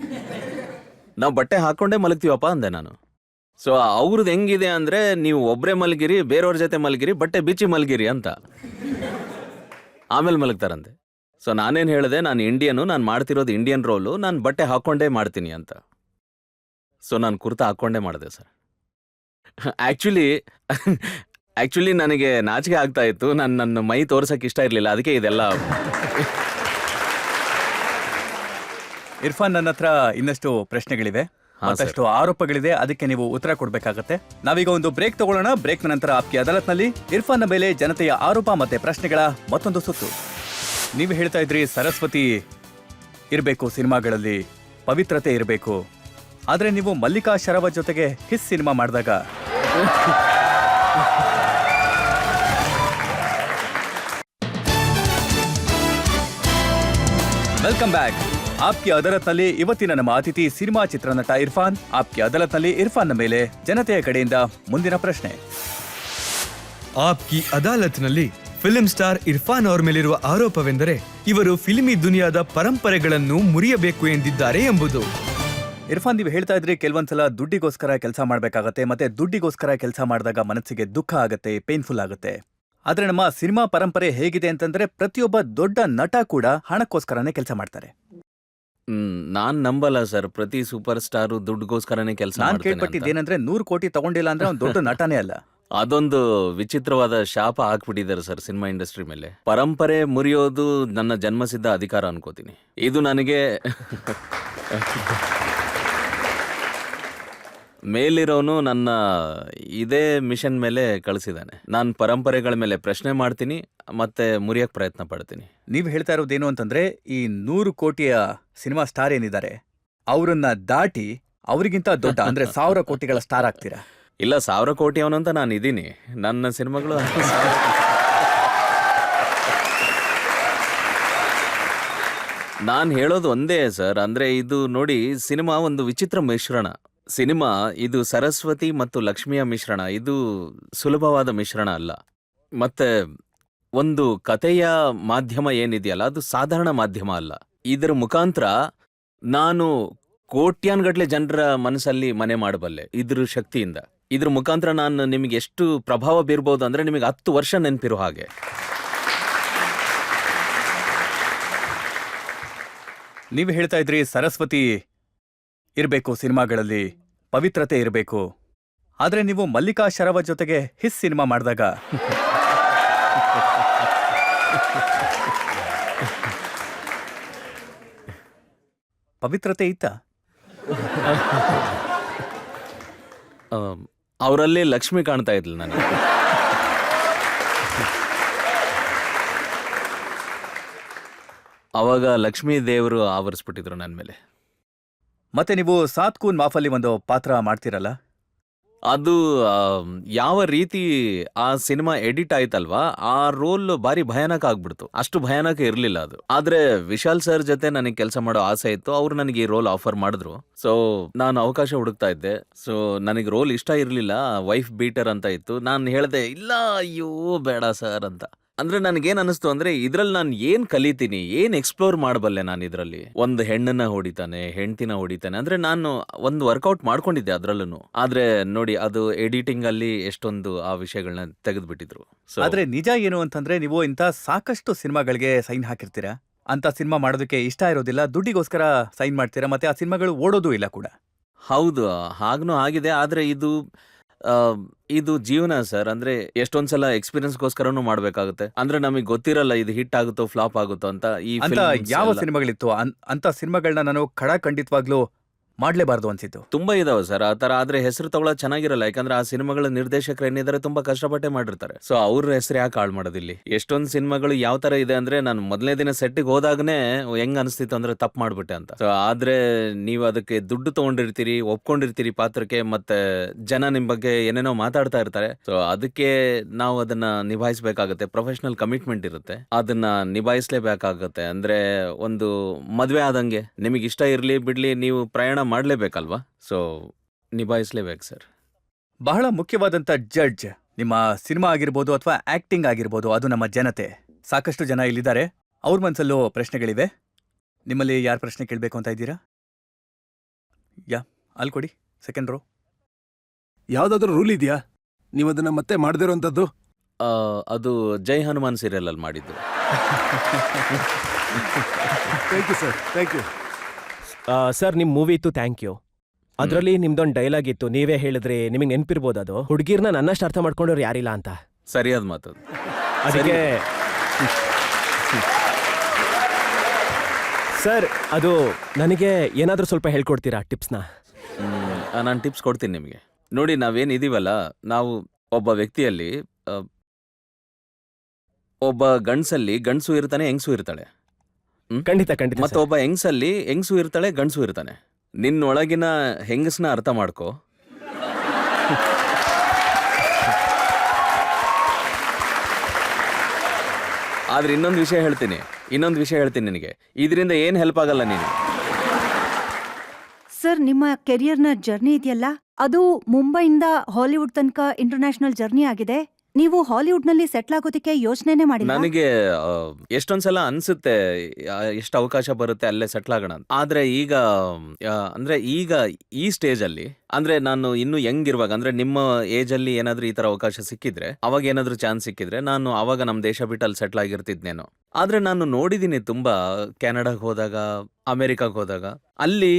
S3: ನಾವು ಬಟ್ಟೆ ಹಾಕೊಂಡೇ ಮಲಗ್ತೀವಪ್ಪ ಅಂದೆ ನಾನು. ಸೊ ಅವ್ರದ್ದು ಹೆಂಗಿದೆ ಅಂದ್ರೆ, ನೀವು ಒಬ್ರೇ ಮಲಗಿರಿ, ಬೇರೆಯವ್ರ ಜೊತೆ ಮಲಗಿರಿ, ಬಟ್ಟೆ ಬಿಚ್ಚಿ ಮಲಗಿರಿ ಅಂತ. ಆಮೇಲೆ ಮಲಗ್ತಾರಂತೆ. ಸೊ ನಾನೇನು ಹೇಳಿದೆ, ನಾನು ಇಂಡಿಯನು, ನಾನು ಮಾಡ್ತಿರೋದು ಇಂಡಿಯನ್ ರೋಲು, ನಾನು ಬಟ್ಟೆ ಹಾಕೊಂಡೇ ಮಾಡ್ತೀನಿ ಅಂತ. ಸೊ ನಾನು ಕುರ್ತಾ ಹಾಕೊಂಡೇ ಮಾಡಿದೆ ಸರ್. ಆ್ಯಕ್ಚುಲಿ ನನಗೆ ನಾಚಿಕೆ ಆಗ್ತಾ ಇತ್ತು. ನನ್ನ ಮೈ ತೋರ್ಸಕ್ಕೆ ಇಷ್ಟ ಇರಲಿಲ್ಲ, ಅದಕ್ಕೆ ಇದೆಲ್ಲ.
S2: ಇರ್ಫಾನ್, ನನ್ನ ಹತ್ರ ಇನ್ನಷ್ಟು ಪ್ರಶ್ನೆಗಳಿವೆ, ಮತ್ತಷ್ಟು ಆರೋಪಗಳಿದೆ, ಅದಕ್ಕೆ ನೀವು ಉತ್ತರ ಕೊಡ್ಬೇಕಾಗತ್ತೆ. ನಾವೀಗ ಒಂದು ಬ್ರೇಕ್ ತಗೊಳ್ಳೋಣ. ಬ್ರೇಕ್ ನಂತರ ಆಪ್ಕಿ ಅದಾಲತ್ನಲ್ಲಿ ಇರ್ಫಾನ್ನ ಮೇಲೆ ಜನತೆಯ ಆರೋಪ ಮತ್ತೆ ಪ್ರಶ್ನೆಗಳ ಮತ್ತೊಂದು ಸುತ್ತು. ನೀವು ಹೇಳ್ತಾ ಇದ್ರಿ ಸರಸ್ವತಿ ಇರಬೇಕು ಸಿನಿಮಾಗಳಲ್ಲಿ, ಪವಿತ್ರತೆ ಇರಬೇಕು. ಆದ್ರೆ ನೀವು ಮಲ್ಲಿಕಾ ಶರಾವತ್ ಜೊತೆಗೆ ಹಿಸ್ ಸಿನಿಮಾ ಮಾಡಿದಾಗ ವೆಲ್ಕಮ್ ಬ್ಯಾಕ್. ಆಪ್ಕಿ ಅದಾಲತ್ನಲ್ಲಿ ಇವತ್ತಿನ ನಮ್ಮ ಅತಿಥಿ ಸಿನಿಮಾ ಚಿತ್ರನಟ ಇರ್ಫಾನ್. ಆಪ್ಕಿ ಅದಾಲತ್ನಲ್ಲಿ ಇರ್ಫಾನ್ನ ಮೇಲೆ ಜನತೆಯ ಕಡೆಯಿಂದ ಮುಂದಿನ ಪ್ರಶ್ನೆ.
S1: ಆಪ್ಕಿ ಅದಾಲತ್ನಲ್ಲಿ ಫಿಲ್ಮ್ ಸ್ಟಾರ್ ಇರ್ಫಾನ್ ಅವರ ಮೇಲಿರುವ ಆರೋಪವೆಂದರೆ, ಇವರು ಫಿಲ್ಮಿ ದುನಿಯಾದ ಪರಂಪರೆಗಳನ್ನು ಮುರಿಯಬೇಕು ಎಂದಿದ್ದಾರೆ ಎಂಬುದು.
S2: ಇರ್ಫಾನ್, ನೀವು ಹೇಳ್ತಾ ಇದ್ರಿ ಕೆಲವೊಂದ್ಸಲ ದುಡ್ಡಿಗೋಸ್ಕರ ಕೆಲಸ ಮಾಡಬೇಕಾಗತ್ತೆ, ಮತ್ತೆ ದುಡ್ಡಿಗೋಸ್ಕರ ಕೆಲಸ ಮಾಡಿದಾಗ ಮನಸ್ಸಿಗೆ ದುಃಖ ಆಗುತ್ತೆ, ಪೇನ್ಫುಲ್ ಆಗುತ್ತೆ. ಆದ್ರೆ ನಮ್ಮ ಸಿನಿಮಾ ಪರಂಪರೆ ಹೇಗಿದೆ ಅಂತಂದ್ರೆ, ಪ್ರತಿಯೊಬ್ಬ ದೊಡ್ಡ ನಟ ಕೂಡ ಹಣಕ್ಕೋಸ್ಕರನೇ ಕೆಲಸ ಮಾಡ್ತಾರೆ.
S3: ನಾನ್ ನಂಬಲ್ಲ ಸರ್, ಪ್ರತಿ ಸೂಪರ್ ಸ್ಟಾರು ದುಡ್ಡುಗೋಸ್ಕರನೇ ಕೆಲಸ.
S2: ನಾನ್ ಕೇಳ್ಪಟ್ಟಿದ್ದೇನಂದ್ರೆ 100 ಕೋಟಿ ತಗೊಂಡಿಲ್ಲ ಅಂದ್ರೆ ಅವ್ನು ದೊಡ್ಡ ನಟನೇ ಅಲ್ಲ.
S3: ಅದೊಂದು ವಿಚಿತ್ರವಾದ ಶಾಪ ಹಾಕ್ಬಿಟ್ಟಿದ್ದಾರೆ ಸರ್ ಸಿನಿಮಾ ಇಂಡಸ್ಟ್ರಿ ಮೇಲೆ. ಪರಂಪರೆ ಮುರಿಯೋದು ನನ್ನ ಜನ್ಮಸಿದ್ಧ ಅಧಿಕಾರ ಅನ್ಕೋತೀನಿ. ಇದು ನನಗೆ ಮೇಲಿರೋನು ನನ್ನ ಇದೇ ಮಿಷನ್ ಮೇಲೆ ಕಳಿಸಿದ್ದಾನೆ. ನಾನು ಪರಂಪರೆಗಳ ಮೇಲೆ ಪ್ರಶ್ನೆ ಮಾಡ್ತೀನಿ ಮತ್ತೆ ಮುರಿಯಕ್ ಪ್ರಯತ್ನ ಪಡ್ತೀನಿ.
S2: ನೀವು ಹೇಳ್ತಾ ಇರೋದೇನು ಅಂತಂದ್ರೆ ಈ 100 ಕೋಟಿಯ ಸಿನಿಮಾ ಸ್ಟಾರ್ ಏನಿದ್ದಾರೆ ಅವರನ್ನ ದಾಟಿ ಅವರಿಗಿಂತ ದೊಡ್ಡ ಅಂದ್ರೆ 1000 ಕೋಟಿಗಳ ಸ್ಟಾರ್ ಆಗ್ತೀರಾ?
S3: ಇಲ್ಲ, 1000 ಕೋಟಿ ಅವನಂತ ನಾನು ಇದ್ದೀನಿ. ನನ್ನ ಸಿನಿಮಾಗಳು ನಾನು ಹೇಳೋದು ಒಂದೇ ಸರ್, ಅಂದ್ರೆ ಇದು ನೋಡಿ, ಸಿನಿಮಾ ಒಂದು ವಿಚಿತ್ರ ಮಿಶ್ರಣ. ಸಿನಿಮಾ ಇದು ಸರಸ್ವತಿ ಮತ್ತು ಲಕ್ಷ್ಮಿಯ ಮಿಶ್ರಣ. ಇದು ಸುಲಭವಾದ ಮಿಶ್ರಣ ಅಲ್ಲ. ಮತ್ತೆ ಒಂದು ಕಥೆಯ ಮಾಧ್ಯಮ ಏನಿದೆಯಲ್ಲ, ಅದು ಸಾಧಾರಣ ಮಾಧ್ಯಮ ಅಲ್ಲ. ಇದರ ಮುಖಾಂತರ ನಾನು ಕೋಟ್ಯಾನ್ಗಟ್ಲೆ ಜನರ ಮನಸ್ಸಲ್ಲಿ ಮನೆ ಮಾಡಬಲ್ಲೆ ಇದ್ರ ಶಕ್ತಿಯಿಂದ. ಇದ್ರ ಮುಖಾಂತರ ನಾನು ನಿಮಗೆ ಎಷ್ಟು ಪ್ರಭಾವ ಬೀರ್ಬೋದು ಅಂದ್ರೆ ನಿಮಗೆ 10 ವರ್ಷ ನೆನಪಿರೋ ಹಾಗೆ.
S2: ನೀವು ಹೇಳ್ತಾ ಇದ್ರಿ ಸರಸ್ವತಿ ಇರಬೇಕು ಸಿನಿಮಾಗಳಲ್ಲಿ, ಪವಿತ್ರತೆ ಇರಬೇಕು. ಆದ್ರೆ ನೀವು ಮಲ್ಲಿಕಾ ಶರಾವತ್ ಜೊತೆಗೆ ಹಿಸ್ ಸಿನಿಮಾ ಮಾಡಿದಾಗ ಪವಿತ್ರತೆ ಇತ್ತಾ?
S3: ಅವರಲ್ಲಿ ಲಕ್ಷ್ಮಿ ಕಾಣ್ತಾ ಇದ್ಲು ನನಗೆ. ಅವಾಗ ಲಕ್ಷ್ಮೀ ದೇವರು ಆವರಿಸ್ಬಿಟ್ಟಿದ್ರು ನನ್ನ ಮೇಲೆ.
S2: ಮತ್ತೆ ನೀವು ಸಾತ್ ಕೂನ್ ಮಾಫಲ್ಲಿ ಒಂದು ಪಾತ್ರ ಮಾಡ್ತೀರಲ್ಲ,
S3: ಅದು ಯಾವ ರೀತಿ ಆ ಸಿನಿಮಾ ಎಡಿಟ್ ಆಯ್ತಲ್ವಾ, ಆ ರೋಲ್ ಬಾರಿ ಭಯಾನಕ ಆಗ್ಬಿಡ್ತು. ಅಷ್ಟು ಭಯಾನಕ ಇರಲಿಲ್ಲ ಅದು. ಆದ್ರೆ ವಿಶಾಲ್ ಸರ್ ಜೊತೆ ನನಗೆ ಕೆಲಸ ಮಾಡೋ ಆಸೆ ಇತ್ತು. ಅವ್ರು ನನಗೆ ಈ ರೋಲ್ ಆಫರ್ ಮಾಡಿದ್ರು. ಸೊ ನಾನು ಅವಕಾಶ ಹುಡುಕ್ತಾ ಇದ್ದೆ. ಸೊ ನನಗೆ ರೋಲ್ ಇಷ್ಟ ಇರಲಿಲ್ಲ, ವೈಫ್ ಬೀಟರ್ ಅಂತ ಇತ್ತು. ನಾನು ಹೇಳ್ದೆ ಇಲ್ಲ, ಅಯ್ಯೋ ಬೇಡ ಸರ್ ಅಂತ. ಅಂದ್ರೆ ನನಗೇನ್ ಅನಿಸ್ತು ಅಂದ್ರೆ, ಇದ್ರಲ್ಲಿ ನಾನು ಏನ್ ಕಲಿತೀನಿ, ಏನ್ ಎಕ್ಸ್ಪ್ಲೋರ್ ಮಾಡಬಲ್ಲೆ ನಾನು ಇದ್ರಲ್ಲಿ. ಒಂದು ಹೆಣ್ಣನ್ನ ಹೊಡಿತಾನೆ, ಹೆಂಡ್ತಿನ ಹೊಡಿತಾನೆ, ಅಂದ್ರೆ ನಾನು ಒಂದು ವರ್ಕೌಟ್ ಮಾಡ್ಕೊಂಡಿದ್ದೆ ಅದ್ರಲ್ಲೂ. ಆದ್ರೆ ನೋಡಿ, ಅದು ಎಡಿಟಿಂಗ್ ಅಲ್ಲಿ ಎಷ್ಟೊಂದು ಆ ವಿಷಯಗಳನ್ನ ತೆಗೆದ್ಬಿಟ್ಟಿದ್ರು.
S2: ಆದ್ರೆ ನಿಜ ಏನು ಅಂತಂದ್ರೆ, ನೀವು ಇಂಥ ಸಾಕಷ್ಟು ಸಿನಿಮಾಗಳಿಗೆ ಸೈನ್ ಹಾಕಿರ್ತೀರಾ. ಅಂತ ಸಿನಿಮಾ ಮಾಡೋದಕ್ಕೆ ಇಷ್ಟ ಇರೋದಿಲ್ಲ, ದುಡ್ಡಿಗೋಸ್ಕರ ಸೈನ್ ಮಾಡ್ತೀರಾ, ಮತ್ತೆ ಆ ಸಿನಿಮಾಗಳು ಓಡೋದು ಇಲ್ಲ ಕೂಡ.
S3: ಹೌದು, ಹಾಗನೂ ಆಗಿದೆ. ಆದ್ರೆ ಇದು ಜೀವನ ಸರ್. ಅಂದ್ರೆ ಎಷ್ಟೊಂದ್ಸಲ ಎಕ್ಸ್ಪೀರಿಯನ್ಸ್ಗೋಸ್ಕರನೂ ಮಾಡ್ಬೇಕಾಗುತ್ತೆ. ಅಂದ್ರೆ ನಮಗೆ ಗೊತ್ತಿರಲ್ಲ ಇದು ಹಿಟ್ ಆಗುತ್ತೋ ಫ್ಲಾಪ್ ಆಗುತ್ತೋ ಅಂತ.
S2: ಅಂತ ಯಾವ ಸಿನಿಮಾಗಳಿತ್ತು? ಅಂತ ಸಿನಿಮಾಗಳನ್ನ ನಾನು ಖಂಡಿತವಾಗ್ಲೂ ಮಾಡ್ಲೇಬಾರ್ದು ಅನ್ಸಿತ್ತು.
S3: ತುಂಬಾ ಇದಾವೆ ಸರ್ ಆ ತರ. ಆದ್ರೆ ಹೆಸರು ತಗೊಳ್ಳೋದು ಚೆನ್ನಾಗಿರಲ್ಲ, ಯಾಕಂದ್ರೆ ಆ ಸಿನಿಮಾಗಳ ನಿರ್ದೇಶಕರು ಏನಿದ್ದಾರೆ ತುಂಬಾ ಕಷ್ಟಪಟ್ಟೆ ಮಾಡಿರ್ತಾರೆ. ಸೊ ಅವ್ರ ಹೆಸರು ಯಾಕೆ ಹಾಳು ಮಾಡೋದಿಲ್ಲಿ? ಎಷ್ಟೊಂದು ಸಿನಿಮಾಗಳು ಯಾವ ತರ ಇದೆ ಅಂದ್ರೆ, ನಾನು ಮೊದಲನೇ ದಿನ ಸೆಟ್ಟಿಗೆ ಹೋದಾಗನೇ ಹೆಂಗ್ ಅನಿಸ್ತಿತ್ತು ಅಂದ್ರೆ ತಪ್ಪು ಮಾಡ್ಬಿಟ್ಟೆ ಅಂತ. ಸೊ ಆದ್ರೆ ನೀವು ಅದಕ್ಕೆ ದುಡ್ಡು ತಗೊಂಡಿರ್ತೀರಿ, ಒಪ್ಕೊಂಡಿರ್ತೀರಿ ಪಾತ್ರಕ್ಕೆ, ಮತ್ತೆ ಜನ ನಿಮ್ ಬಗ್ಗೆ ಏನೇನೋ ಮಾತಾಡ್ತಾ ಇರ್ತಾರೆ. ಸೊ ಅದಕ್ಕೆ ನಾವು ಅದನ್ನ ನಿಭಾಯಿಸಬೇಕಾಗತ್ತೆ. ಪ್ರೊಫೆಷನಲ್ ಕಮಿಟ್ಮೆಂಟ್ ಇರುತ್ತೆ, ಅದನ್ನ ನಿಭಾಯಿಸಲೇಬೇಕಾಗತ್ತೆ. ಅಂದ್ರೆ ಒಂದು ಮದ್ವೆ ಆದಂಗೆ, ನಿಮಗೆ ಇಷ್ಟ ಇರ್ಲಿ ಬಿಡ್ಲಿ, ನೀವು ಪ್ರಯಾಣ ಮಾಡ್ಲೇಬೇಕಲ್ವಾ. So ನಿಭಾಯಿಸ್ಲೇಬೇಕು sir.
S2: ಬಹಳ ಮುಖ್ಯವಾದಂಥ ಜಡ್ಜ್ ನಿಮ್ಮ ಸಿನಿಮಾ ಆಗಿರ್ಬೋದು ಅಥವಾ ಆಕ್ಟಿಂಗ್ ಆಗಿರ್ಬೋದು, ಅದು ನಮ್ಮ ಜನತೆ. ಸಾಕಷ್ಟು ಜನ ಇಲ್ಲಿದ್ದಾರೆ, ಅವ್ರ ಮನಸ್ಸಲ್ಲೂ ಪ್ರಶ್ನೆಗಳಿವೆ. ನಿಮ್ಮಲ್ಲಿ ಯಾರು ಪ್ರಶ್ನೆ ಕೇಳಬೇಕು ಅಂತ ಇದ್ದೀರಾ? ಅಲ್ಲಿ ಕೊಡಿ, ಸೆಕೆಂಡ್ ರೋ.
S6: ಯಾವ್ದಾದ್ರು ರೂಲ್ ಇದೆಯಾ ನೀವು ಅದನ್ನ ಮತ್ತೆ ಮಾಡದಿರೋಂಥದ್ದು?
S3: ಅದು ಜೈ ಹನುಮಾನ್ ಸೀರಿಯಲ್ ಅಲ್ಲಿ ಮಾಡಿದ್ದು.
S6: Thank you sir, thank you
S7: sir. ನಿಮ್ಮ ಮೂವಿ ಇತ್ತು, ಥ್ಯಾಂಕ್ ಯು. ಅದರಲ್ಲಿ ನಿಮ್ದೊಂದು ಡೈಲಾಗ್ ಇತ್ತು, ನೀವೇ ಹೇಳಿದ್ರಿ, ನಿಮಗೆ ನೆನಪಿರ್ಬೋದು ಅದು. ಹುಡುಗಿರ್ನ ನನ್ನಷ್ಟು ಅರ್ಥ ಮಾಡ್ಕೊಂಡವ್ರು ಯಾರಿಲ್ಲ ಅಂತ.
S3: ಸರಿಯಾದ ಮಾತು.
S7: ಅದಕ್ಕೆ ಸರ್, ಅದು ನನಗೆ ಏನಾದರೂ ಸ್ವಲ್ಪ ಹೇಳ್ಕೊಡ್ತೀರಾ ಟಿಪ್ಸ್ನ?
S3: ನಾನು ಟಿಪ್ಸ್ ಕೊಡ್ತೀನಿ ನಿಮಗೆ. ನೋಡಿ, ನಾವೇನಿದೀವಲ್ಲ, ನಾವು ಒಬ್ಬ ವ್ಯಕ್ತಿಯಲ್ಲಿ ಒಬ್ಬ ಗಂಡಸಲ್ಲಿ ಗಂಡಸು ಇರ್ತಾನೆ, ಹೆಂಗಸು ಇರ್ತಾಳೆ.
S7: ಖಂಡಿತ ಖಂಡಿತ.
S3: ಮತ್ತೆ ಒಬ್ಬ ಹೆಂಗಸಲ್ಲಿ ಹೆಂಗಸು ಇರ್ತಾಳೆ, ಗಂಡಸು ಇರ್ತಾನೆ. ನಿನ್ನೊಳಗಿನ ಹೆಂಗಸನ ಅರ್ಥ ಮಾಡ್ಕೋ. ಆದ್ರೆ ಇನ್ನೊಂದು ವಿಷಯ ಹೇಳ್ತೀನಿ ನಿನಗೆ, ಇದರಿಂದ ಏನ್ ಹೆಲ್ಪ್ ಆಗಲ್ಲ ನಿನಗೆ.
S5: ಸರ್, ನಿಮ್ಮ ಕೆರಿಯರ್ನ ಜರ್ನಿ ಇದೆಯಲ್ಲ, ಅದು ಮುಂಬೈಯಿಂದ ಹಾಲಿವುಡ್ ತನಕ ಇಂಟರ್ನ್ಯಾಷನಲ್ ಜರ್ನಿ ಆಗಿದೆ. ನೀವು ಹಾಲಿವುಡ್ನಲ್ಲಿ ಸೆಟ್ಲ್ ಆಗೋದಕ್ಕೆ ಯೋಚನೆನೇ ಮಾಡಿಲ್ಲ?
S3: ನನಗೆ ಎಷ್ಟೊಂದ್ಸಲ ಅನ್ಸುತ್ತೆ ಎಷ್ಟು ಅವಕಾಶ ಬರುತ್ತೆ ಅಲ್ಲೇ ಸೆಟ್ಲ್ ಆಗೋಣ ಅಂತ. ಆದ್ರೆ ಈಗ ಈ ಸ್ಟೇಜ್ ಅಲ್ಲಿ, ಅಂದ್ರೆ ನಾನು ಇನ್ನು ಯಂಗ್ ಇರುವಾಗ, ಅಂದ್ರೆ ನಿಮ್ಮ ಏಜ್ ಅಲ್ಲಿ ಏನಾದ್ರೂ ಈ ತರ ಅವಕಾಶ ಸಿಕ್ಕಿದ್ರೆ, ಅವಾಗ ಏನಾದ್ರೂ ಚಾನ್ಸ್ ಸಿಕ್ಕಿದ್ರೆ, ನಾನು ಅವಾಗ ನಮ್ಮ ದೇಶ ಬಿಟ್ಟು ಅಲ್ಲಿ ಸೆಟ್ಲ್ ಆಗಿರ್ತಿದ್ನೇನೋ. ಆದ್ರೆ ನಾನು ನೋಡಿದೀನಿ ತುಂಬಾ, ಕೆನಡಾಗ್ ಹೋದಾಗ, ಅಮೆರಿಕಾಗ್ ಹೋದಾಗ, ಅಲ್ಲಿ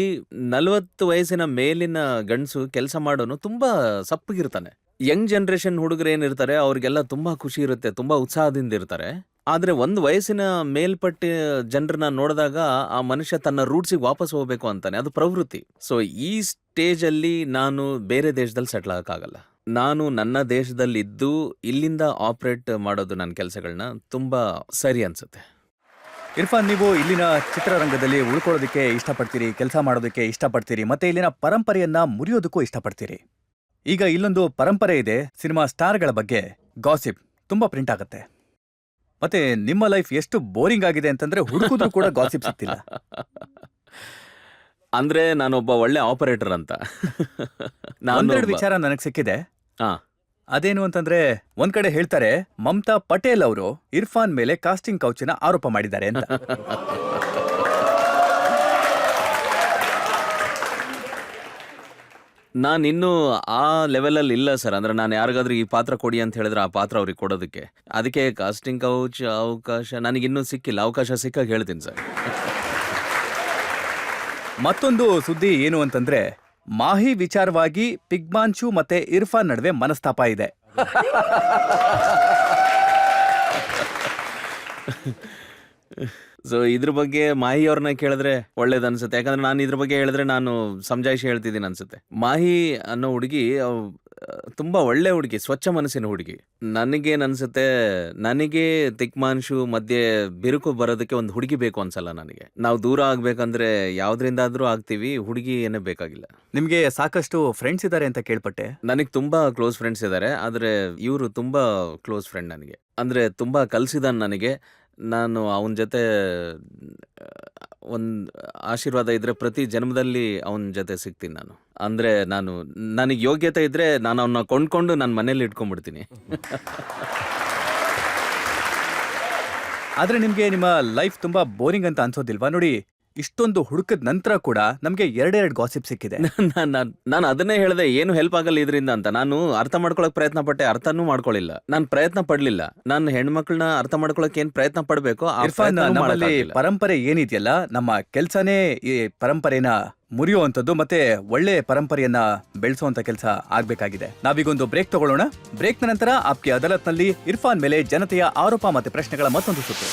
S3: 40 ವಯಸ್ಸಿನ ಮೇಲಿನ ಗಂಡಸು ಕೆಲಸ ಮಾಡೋನು ತುಂಬಾ ಸಪ್ಪಗಿರ್ತಾನೆ. ಯಂಗ್ ಜನರೇಷನ್ ಹುಡುಗರು ಏನಿರ್ತಾರೆ ಅವ್ರಿಗೆಲ್ಲ ತುಂಬಾ ಖುಷಿ ಇರುತ್ತೆ, ತುಂಬಾ ಉತ್ಸಾಹದಿಂದ ಇರ್ತಾರೆ. ಆದ್ರೆ ಒಂದು ವಯಸ್ಸಿನ ಮೇಲ್ಪಟ್ಟ ಜನರನ್ನ ನೋಡಿದಾಗ ಆ ಮನುಷ್ಯ ತನ್ನ ರೂಟ್ಸಿಗೆ ವಾಪಸ್ ಹೋಗ್ಬೇಕು ಅಂತಾನೆ, ಅದು ಪ್ರವೃತ್ತಿ. ಸೊ ಈ ಸ್ಟೇಜ್ ಅಲ್ಲಿ ನಾನು ಬೇರೆ ದೇಶದಲ್ಲಿ ಸೆಟ್ಲ್ ಆಗಕ್ಕಾಗಲ್ಲ. ನಾನು ನನ್ನ ದೇಶದಲ್ಲಿದ್ದು ಇಲ್ಲಿಂದ ಆಪರೇಟ್ ಮಾಡೋದು ನನ್ನ ಕೆಲಸಗಳನ್ನ ತುಂಬಾ ಸರಿ ಅನ್ಸುತ್ತೆ.
S2: ಇರ್ಫಾನ್, ನೀವು ಇಲ್ಲಿನ ಚಿತ್ರರಂಗದಲ್ಲಿ ಉಳ್ಕೊಳ್ಳೋದಕ್ಕೆ ಇಷ್ಟಪಡ್ತೀರಿ, ಕೆಲಸ ಮಾಡೋದಕ್ಕೆ ಇಷ್ಟಪಡ್ತೀರಿ, ಮತ್ತೆ ಇಲ್ಲಿನ ಪರಂಪರೆಯನ್ನ ಮುರಿಯೋದಕ್ಕೂ ಇಷ್ಟಪಡ್ತೀರಿ. ಈಗ ಇಲ್ಲೊಂದು ಪರಂಪರೆ ಇದೆ, ಸಿನಿಮಾ ಸ್ಟಾರ್ಗಳ ಬಗ್ಗೆ ಗಾಸಿಪ್ ತುಂಬಾ ಪ್ರಿಂಟ್ ಆಗುತ್ತೆ. ಮತ್ತೆ ನಿಮ್ಮ ಲೈಫ್ ಎಷ್ಟು ಬೋರಿಂಗ್ ಆಗಿದೆ ಅಂತಂದ್ರೆ ಹುಡುಕಿದ್ರು ಕೂಡ ಗಾಸಿಪ್ ಸಿಗ್ತಿಲ್ಲ.
S3: ಅಂದ್ರೆ ನಾನೊಬ್ಬ ಒಳ್ಳೆ ಆಪರೇಟರ್ ಅಂತ.
S2: ಒಂದೆರಡು ವಿಚಾರ ನನಗೆ ಸಿಕ್ಕಿದೆ.
S3: ಹಾ.
S2: ಅದೇನು ಅಂತಂದ್ರೆ, ಒಂದ್ ಕಡೆ ಹೇಳ್ತಾರೆ ಮಮತಾ ಪಟೇಲ್ ಅವರು ಇರ್ಫಾನ್ ಮೇಲೆ ಕಾಸ್ಟಿಂಗ್ ಕೌಚಿನ ಆರೋಪ ಮಾಡಿದ್ದಾರೆ ಅಂತ.
S3: ನಾನಿನ್ನೂ ಆ ಲೆವೆಲಲ್ಲಿ ಇಲ್ಲ ಸರ್. ಅಂದ್ರೆ ನಾನು ಯಾರಿಗಾದ್ರೂ ಈ ಪಾತ್ರ ಕೊಡಿ ಅಂತ ಹೇಳಿದ್ರೆ ಆ ಪಾತ್ರ ಅವ್ರಿಗೆ ಕೊಡೋದಕ್ಕೆ, ಅದಕ್ಕೆ ಕಾಸ್ಟಿಂಗ್ ಕೌಚ್ ಅವಕಾಶ ನನಗಿನ್ನೂ ಸಿಕ್ಕಿಲ್ಲ. ಅವಕಾಶ ಸಿಕ್ಕಾಗ ಹೇಳ್ತೀನಿ ಸರ್.
S2: ಮತ್ತೊಂದು ಸುದ್ದಿ ಏನು ಅಂತಂದ್ರೆ, ಮಾಹಿ ವಿಚಾರವಾಗಿ ಪಿಗ್ಮಾಂಶು ಮತ್ತೆ ಇರ್ಫಾನ್ ನಡುವೆ ಮನಸ್ತಾಪ ಇದೆ.
S3: ಸೊ ಇದ್ರ ಬಗ್ಗೆ ಮಾಹಿ ಅವ್ರನ್ನ ಕೇಳಿದ್ರೆ ಒಳ್ಳೇದು ಅನ್ಸುತ್ತೆ. ಯಾಕಂದ್ರೆ ನಾನು ಇದ್ರ ಬಗ್ಗೆ ಹೇಳಿದ್ರೆ ನಾನು ಸಮಜಾಯಿಷಿ ಹೇಳ್ತಿದ್ದೀನಿ ಅನ್ಸುತ್ತೆ. ಮಾಹಿ ಅನ್ನೋ ಹುಡುಗಿ ತುಂಬಾ ಒಳ್ಳೆ ಹುಡುಗಿ, ಸ್ವಚ್ಛ ಮನಸ್ಸಿನ ಹುಡುಗಿ. ನನಗೇನ್ ಅನ್ಸುತ್ತೆ, ನನಗೆ ತಿಕ್ಮಾಂಶು ಮಧ್ಯೆ ಬಿರುಕು ಬರೋದಕ್ಕೆ ಒಂದು ಹುಡುಗಿ ಬೇಕು ಅನ್ಸಲ್ಲ ನನಗೆ. ನಾವು ದೂರ ಆಗ್ಬೇಕಂದ್ರೆ ಯಾವ್ದ್ರಿಂದಾದ್ರೂ ಆಗ್ತೀವಿ, ಹುಡುಗಿ ಏನೇ ಬೇಕಾಗಿಲ್ಲ.
S2: ನಿಮ್ಗೆ ಸಾಕಷ್ಟು ಫ್ರೆಂಡ್ಸ್ ಇದ್ದಾರೆ ಅಂತ ಕೇಳ್ಪಟ್ಟೆ.
S3: ನನಗೆ ತುಂಬಾ ಕ್ಲೋಸ್ ಫ್ರೆಂಡ್ಸ್ ಇದ್ದಾರೆ, ಆದ್ರೆ ಇವರು ತುಂಬಾ ಕ್ಲೋಸ್ ಫ್ರೆಂಡ್ ನನಗೆ. ಅಂದ್ರೆ ತುಂಬಾ ಕಲ್ಸಿದಾನ್ ನನಗೆ. ನಾನು ಅವನ ಜೊತೆ ಒಂದು ಆಶೀರ್ವಾದ ಇದ್ರೆ ಪ್ರತಿ ಜನ್ಮದಲ್ಲಿ ಅವನ ಜೊತೆ ಸಿಗ್ತೀನಿ ನಾನು. ಅಂದ್ರೆ ನನಗೆ ಯೋಗ್ಯತೆ ಇದ್ರೆ ನಾನು ಅವನ್ನ ಕೊಂಡ್ಕೊಂಡು ನನ್ನ ಮನೇಲಿ ಇಟ್ಕೊಂಡ್ಬಿಡ್ತೀನಿ.
S2: ಆದ್ರೆ ನಿಮ್ಗೆ ನಿಮ್ಮ ಲೈಫ್ ತುಂಬಾ ಬೋರಿಂಗ್ ಅಂತ ಅನ್ಸೋದಿಲ್ವಾ? ನೋಡಿ, ಇಷ್ಟೊಂದು ಹುಡುಕದ ನಂತರ ಕೂಡ ನಮ್ಗೆ ಎರಡೆರಡು ಗಾಸಿಪ್ ಸಿಕ್ಕಿದೆ.
S3: ನಾನು ಅದನ್ನೇ ಹೇಳಿದೆ, ಏನು ಹೆಲ್ಪ್ ಆಗಲ್ಲ ಇದರಿಂದ ಅಂತ. ನಾನು ಅರ್ಥ ಮಾಡ್ಕೊಳಕ್ ಪ್ರಯತ್ನ ಪಟ್ಟೆ, ಅರ್ಥನೂ ಮಾಡ್ಕೊಳ್ಳಿಲ್ಲ. ನಾನು ಪ್ರಯತ್ನ ಪಡ್ಲಿಲ್ಲ. ನಾನು ಹೆಣ್ಮಕ್ಳನ್ನ ಅರ್ಥ ಮಾಡ್ಕೊಳಕ್ ಏನ್ ಪ್ರಯತ್ನ ಪಡ್ಬೇಕು ಆ ಪ್ರಯತ್ನನೂ
S2: ನಮ್ಮಲ್ಲಿ
S3: ಮಾಡಕ್ಕಾಗಿಲ್ಲ.
S2: ಪರಂಪರೆ ಏನಿದೆಯಲ್ಲ, ನಮ್ಮ ಕೆಲ್ಸನೇ ಈ ಪರಂಪರೆನ ಮುರಿಯುವಂಥದ್ದು ಮತ್ತೆ ಒಳ್ಳೆ ಪರಂಪರೆಯನ್ನ ಬೆಳೆಸುವಂತ ಕೆಲಸ ಆಗ್ಬೇಕಾಗಿದೆ. ನಾವೀಗೊಂದು ಬ್ರೇಕ್ ತಗೊಳ್ಳೋಣ. ಬ್ರೇಕ್ನ ನಂತರ ಆಪ್ಕೆ ಅದಾಲತ್ನಲ್ಲಿ ಇರ್ಫಾನ್ ಮೇಲೆ ಜನತೆಯ ಆರೋಪ ಮತ್ತೆ ಪ್ರಶ್ನೆಗಳ ಮತ್ತೊಂದು ಸುತ್ತು.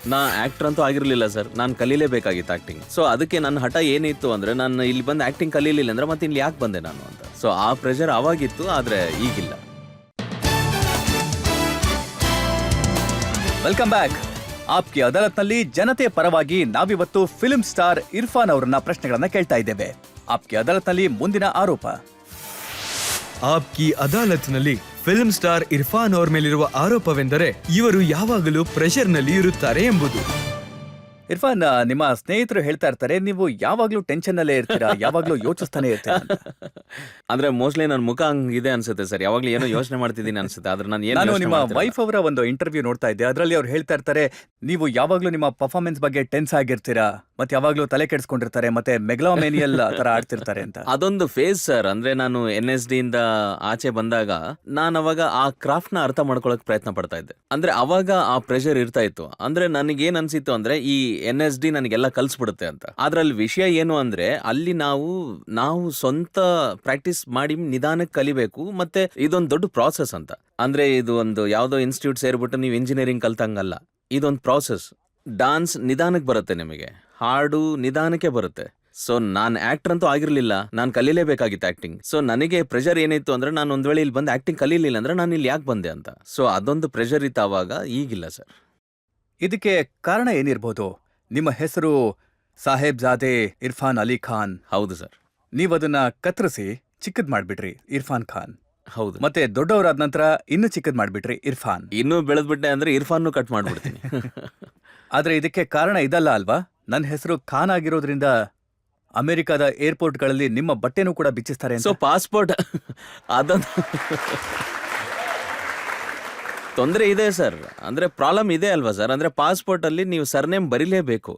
S3: ನಾ ಆಕ್ಟರ್ ಅಂತೂ ಆಗಿರ್ಲಿಲ್ಲ ಸರ್. ನಾನು ಕಲೀಲೇಬೇಕಾಗಿತ್ತು ಆಕ್ಟಿಂಗ್. ಸೊ ಅದಕ್ಕೆ ನನ್ನ ಹಠ ಏನಿತ್ತು ಅಂದ್ರೆ, ನಾನು ಇಲ್ಲಿ ಬಂದು ಆಕ್ಟಿಂಗ್ ಕಲೀಲಿಲ್ಲ ಅಂದ್ರೆ ಮತ್ತೆ ಇಲ್ಲಿ ಯಾಕೆ ಬಂದೆ ನಾನು ಅಂತ. ಸೊ ಆ ಪ್ರೆಷರ್ ಅವಾಗಿತ್ತು, ಆದ್ರೆ ಈಗಿಲ್ಲ.
S2: Welcome back. ಆಪ್ಕೆ ಅದಾಲತ್ನಲ್ಲಿ ಜನತೆ ಪರವಾಗಿ ನಾವಿವತ್ತು ಫಿಲ್ಮ್ ಸ್ಟಾರ್ ಇರ್ಫಾನ್ ಅವರನ್ನ ಪ್ರಶ್ನೆಗಳನ್ನ ಕೇಳ್ತಾ ಇದ್ದೇವೆ. ಆಪ್ಕೆ ಅದಾಲತ್ನಲ್ಲಿ ಮುಂದಿನ ಆರೋಪ.
S1: ಆಪ್ಕಿ ಅದಾಲತ್ನಲ್ಲಿ ಫಿಲ್ಮ್ ಸ್ಟಾರ್ ಇರ್ಫಾನ್ ಅವ್ರ ಮೇಲಿರುವ ಆರೋಪವೆಂದರೆ ಇವರು ಯಾವಾಗಲೂ ಪ್ರೆಷರ್ನಲ್ಲಿ ಇರುತ್ತಾರೆ ಎಂಬುದು.
S2: ಇರ್ಫಾನ್, ನಿಮ್ಮ ಸ್ನೇಹಿತರು ಹೇಳ್ತಾ ಇರ್ತಾರೆ ನೀವು ಯಾವಾಗ್ಲೂ ಟೆನ್ಷನ್ ನಲ್ಲೇ ಇರ್ತೀರಾ, ಯಾವಾಗ್ಲೂ ಯೋಚಿಸ್ತಾನೆ ಇರ್ತೀರಾ ಅಂತ.
S3: ಅಂದ್ರೆ ಮೋಸ್ಟ್ಲಿ ನನ್ನ ಮುಖ ಹಂಗಿದೆ ಅನ್ಸುತ್ತೆ ಸರ್. ಯಾವಾಗ್ಲೂ ಏನೋ ಯೋಚನೆ ಮಾಡ್ತಿದ್ದೀನಿ ಅನ್ಸುತ್ತೆ. ಆದ್ರೆ
S2: ನಾನು ನಿಮ್ಮ ವೈಫ್ ಅವರ ಒಂದು ಇಂಟರ್ವ್ಯೂ ನೋಡ್ತಾ ಇದ್ದೆ. ಅದರಲ್ಲಿ ಅವ್ರು ಹೇಳ್ತಾ ಇರ್ತಾರೆ ನೀವು ಯಾವಾಗ್ಲೂ ನಿಮ್ಮ ಪರ್ಫಾರ್ಮೆನ್ಸ್ ಬಗ್ಗೆ ಟೆನ್ಸ್ ಆಗಿರ್ತೀರಾ, ಮತ್ತೆ ಯಾವಾಗ್ಲೂ ತಲೆ ಕೆಡಿಸ್ಕೊಂಡಿರ್ತಾರೆ, ಮತ್ತೆ ಮೆಗ್ಲಾಮೇನಿಯಲ್ ತರ ಆಡ್ತಿರ್ತಾರೆ ಅಂತ.
S3: ಅದೊಂದು ಫೇಸ್ ಸರ್. ಅಂದ್ರೆ ನಾನು NSD ಇಂದ ಆಚೆ ಬಂದಾಗ ನಾನು ಅವಾಗ ಆ ಕ್ರಾಫ್ಟ್ ನ ಅರ್ಥ ಮಾಡ್ಕೊಳಕ್ ಪ್ರಯತ್ನ ಪಡ್ತಾ ಇದ್ದೆ. ಅಂದ್ರೆ ಅವಾಗ ಆ ಪ್ರೆಷರ್ ಇರ್ತಾ ಇತ್ತು. ಅಂದ್ರೆ ನನಗೇನ್ ಅನ್ಸಿತ್ತು ಅಂದ್ರೆ, ಈ NSD ನನಗೆಲ್ಲ ಕಲ್ಸ್ಬಿಡುತ್ತೆ ಅಂತ. ಅದ್ರಲ್ಲಿ ವಿಷಯ ಏನು ಅಂದ್ರೆ, ಅಲ್ಲಿ ನಾವು ಸ್ವಂತ ಪ್ರಾಕ್ಟೀಸ್ ಮಾಡಿ ನಿಧಾನಕ್ಕೆ ಕಲಿಬೇಕು. ಮತ್ತೆ ಇದೊಂದು ದೊಡ್ಡ ಪ್ರಾಸೆಸ್ ಅಂತ. ಅಂದ್ರೆ ಇದು ಒಂದು ಯಾವ್ದೋ ಇನ್ಸ್ಟಿಟ್ಯೂಟ್ ಸೇರ್ಬಿಟ್ಟು ನೀವು ಇಂಜಿನಿಯರಿಂಗ್ ಕಲ್ತಂಗಲ್ಲ. ಇದೊಂದು ಪ್ರಾಸೆಸ್. ಡಾನ್ಸ್ ನಿಧಾನಕ್ಕೆ ಬರುತ್ತೆ ನಿಮಗೆ, ಹಾಡು ನಿಧಾನಕ್ಕೆ ಬರುತ್ತೆ. ಸೊ ನಾನ್ ಆಕ್ಟರ್ ಅಂತೂ ಆಗಿರ್ಲಿಲ್ಲ, ನಾನು ಕಲೀಲೇಬೇಕಾಗಿತ್ತು ಆಕ್ಟಿಂಗ್. ಸೊ ನನಗೆ ಪ್ರೆಷರ್ ಏನಿತ್ತು ಅಂದ್ರೆ, ನಾನು ಒಂದ್ ವೇಳೆ ಇಲ್ಲಿ ಬಂದು ಆಕ್ಟಿಂಗ್ ಕಲೀಲಿಲ್ಲ ಅಂದ್ರೆ ನಾನು ಇಲ್ಲಿ ಯಾಕೆ ಬಂದೆ ಅಂತ. ಸೊ ಅದೊಂದು ಪ್ರೆಷರ್ ಇತ್ತು ಅವಾಗ, ಈಗಿಲ್ಲ ಸರ್.
S2: ಇದಕ್ಕೆ ಕಾರಣ ಏನಿರ್ಬೋದು? ನಿಮ್ಮ ಹೆಸರು ಸಾಹೇಬ್ ಜಾದೆ ಇರ್ಫಾನ್ ಅಲಿ ಖಾನ್.
S3: ಹೌದು ಸರ್.
S2: ನೀವದನ್ನ ಕತ್ತರಿಸಿ ಚಿಕ್ಕದ್ ಮಾಡ್ಬಿಟ್ರಿ ಇರ್ಫಾನ್ ಖಾನ್.
S3: ಹೌದು.
S2: ಮತ್ತೆ ದೊಡ್ಡವರಾದ ನಂತರ ಇನ್ನೂ ಚಿಕ್ಕದ್ ಮಾಡ್ಬಿಟ್ರಿ ಇರ್ಫಾನ್.
S3: ಇನ್ನೂ ಬೆಳೆದ್ಬಿಟ್ಟೆ ಅಂದ್ರೆ ಇರ್ಫಾನ್ ಕಟ್ ಮಾಡ್ಬಿಡ್ತೀನಿ.
S2: ಆದ್ರೆ ಇದಕ್ಕೆ ಕಾರಣ ಇದಲ್ಲ ಅಲ್ವಾ? ನನ್ನ ಹೆಸರು ಖಾನ್ ಆಗಿರೋದ್ರಿಂದ ಅಮೆರಿಕದ ಏರ್ಪೋರ್ಟ್ಗಳಲ್ಲಿ ನಿಮ್ಮ ಬಟ್ಟೆನೂ ಕೂಡ ಬಿಚ್ಚಿಸ್ತಾರೆ.
S3: ಸೊ ಪಾಸ್ಪೋರ್ಟ್ ಅದೊಂದು ತೊಂದರೆ ಇದೆ ಸರ್. ಅಂದ್ರೆ ಪ್ರಾಬ್ಲಮ್ ಇದೆ ಅಲ್ವಾ ಸರ್? ಅಂದ್ರೆ ಪಾಸ್ಪೋರ್ಟ್ ಅಲ್ಲಿ ನೀವು ಸರ್ನೇಮ್ ಬರೀಲೇಬೇಕು.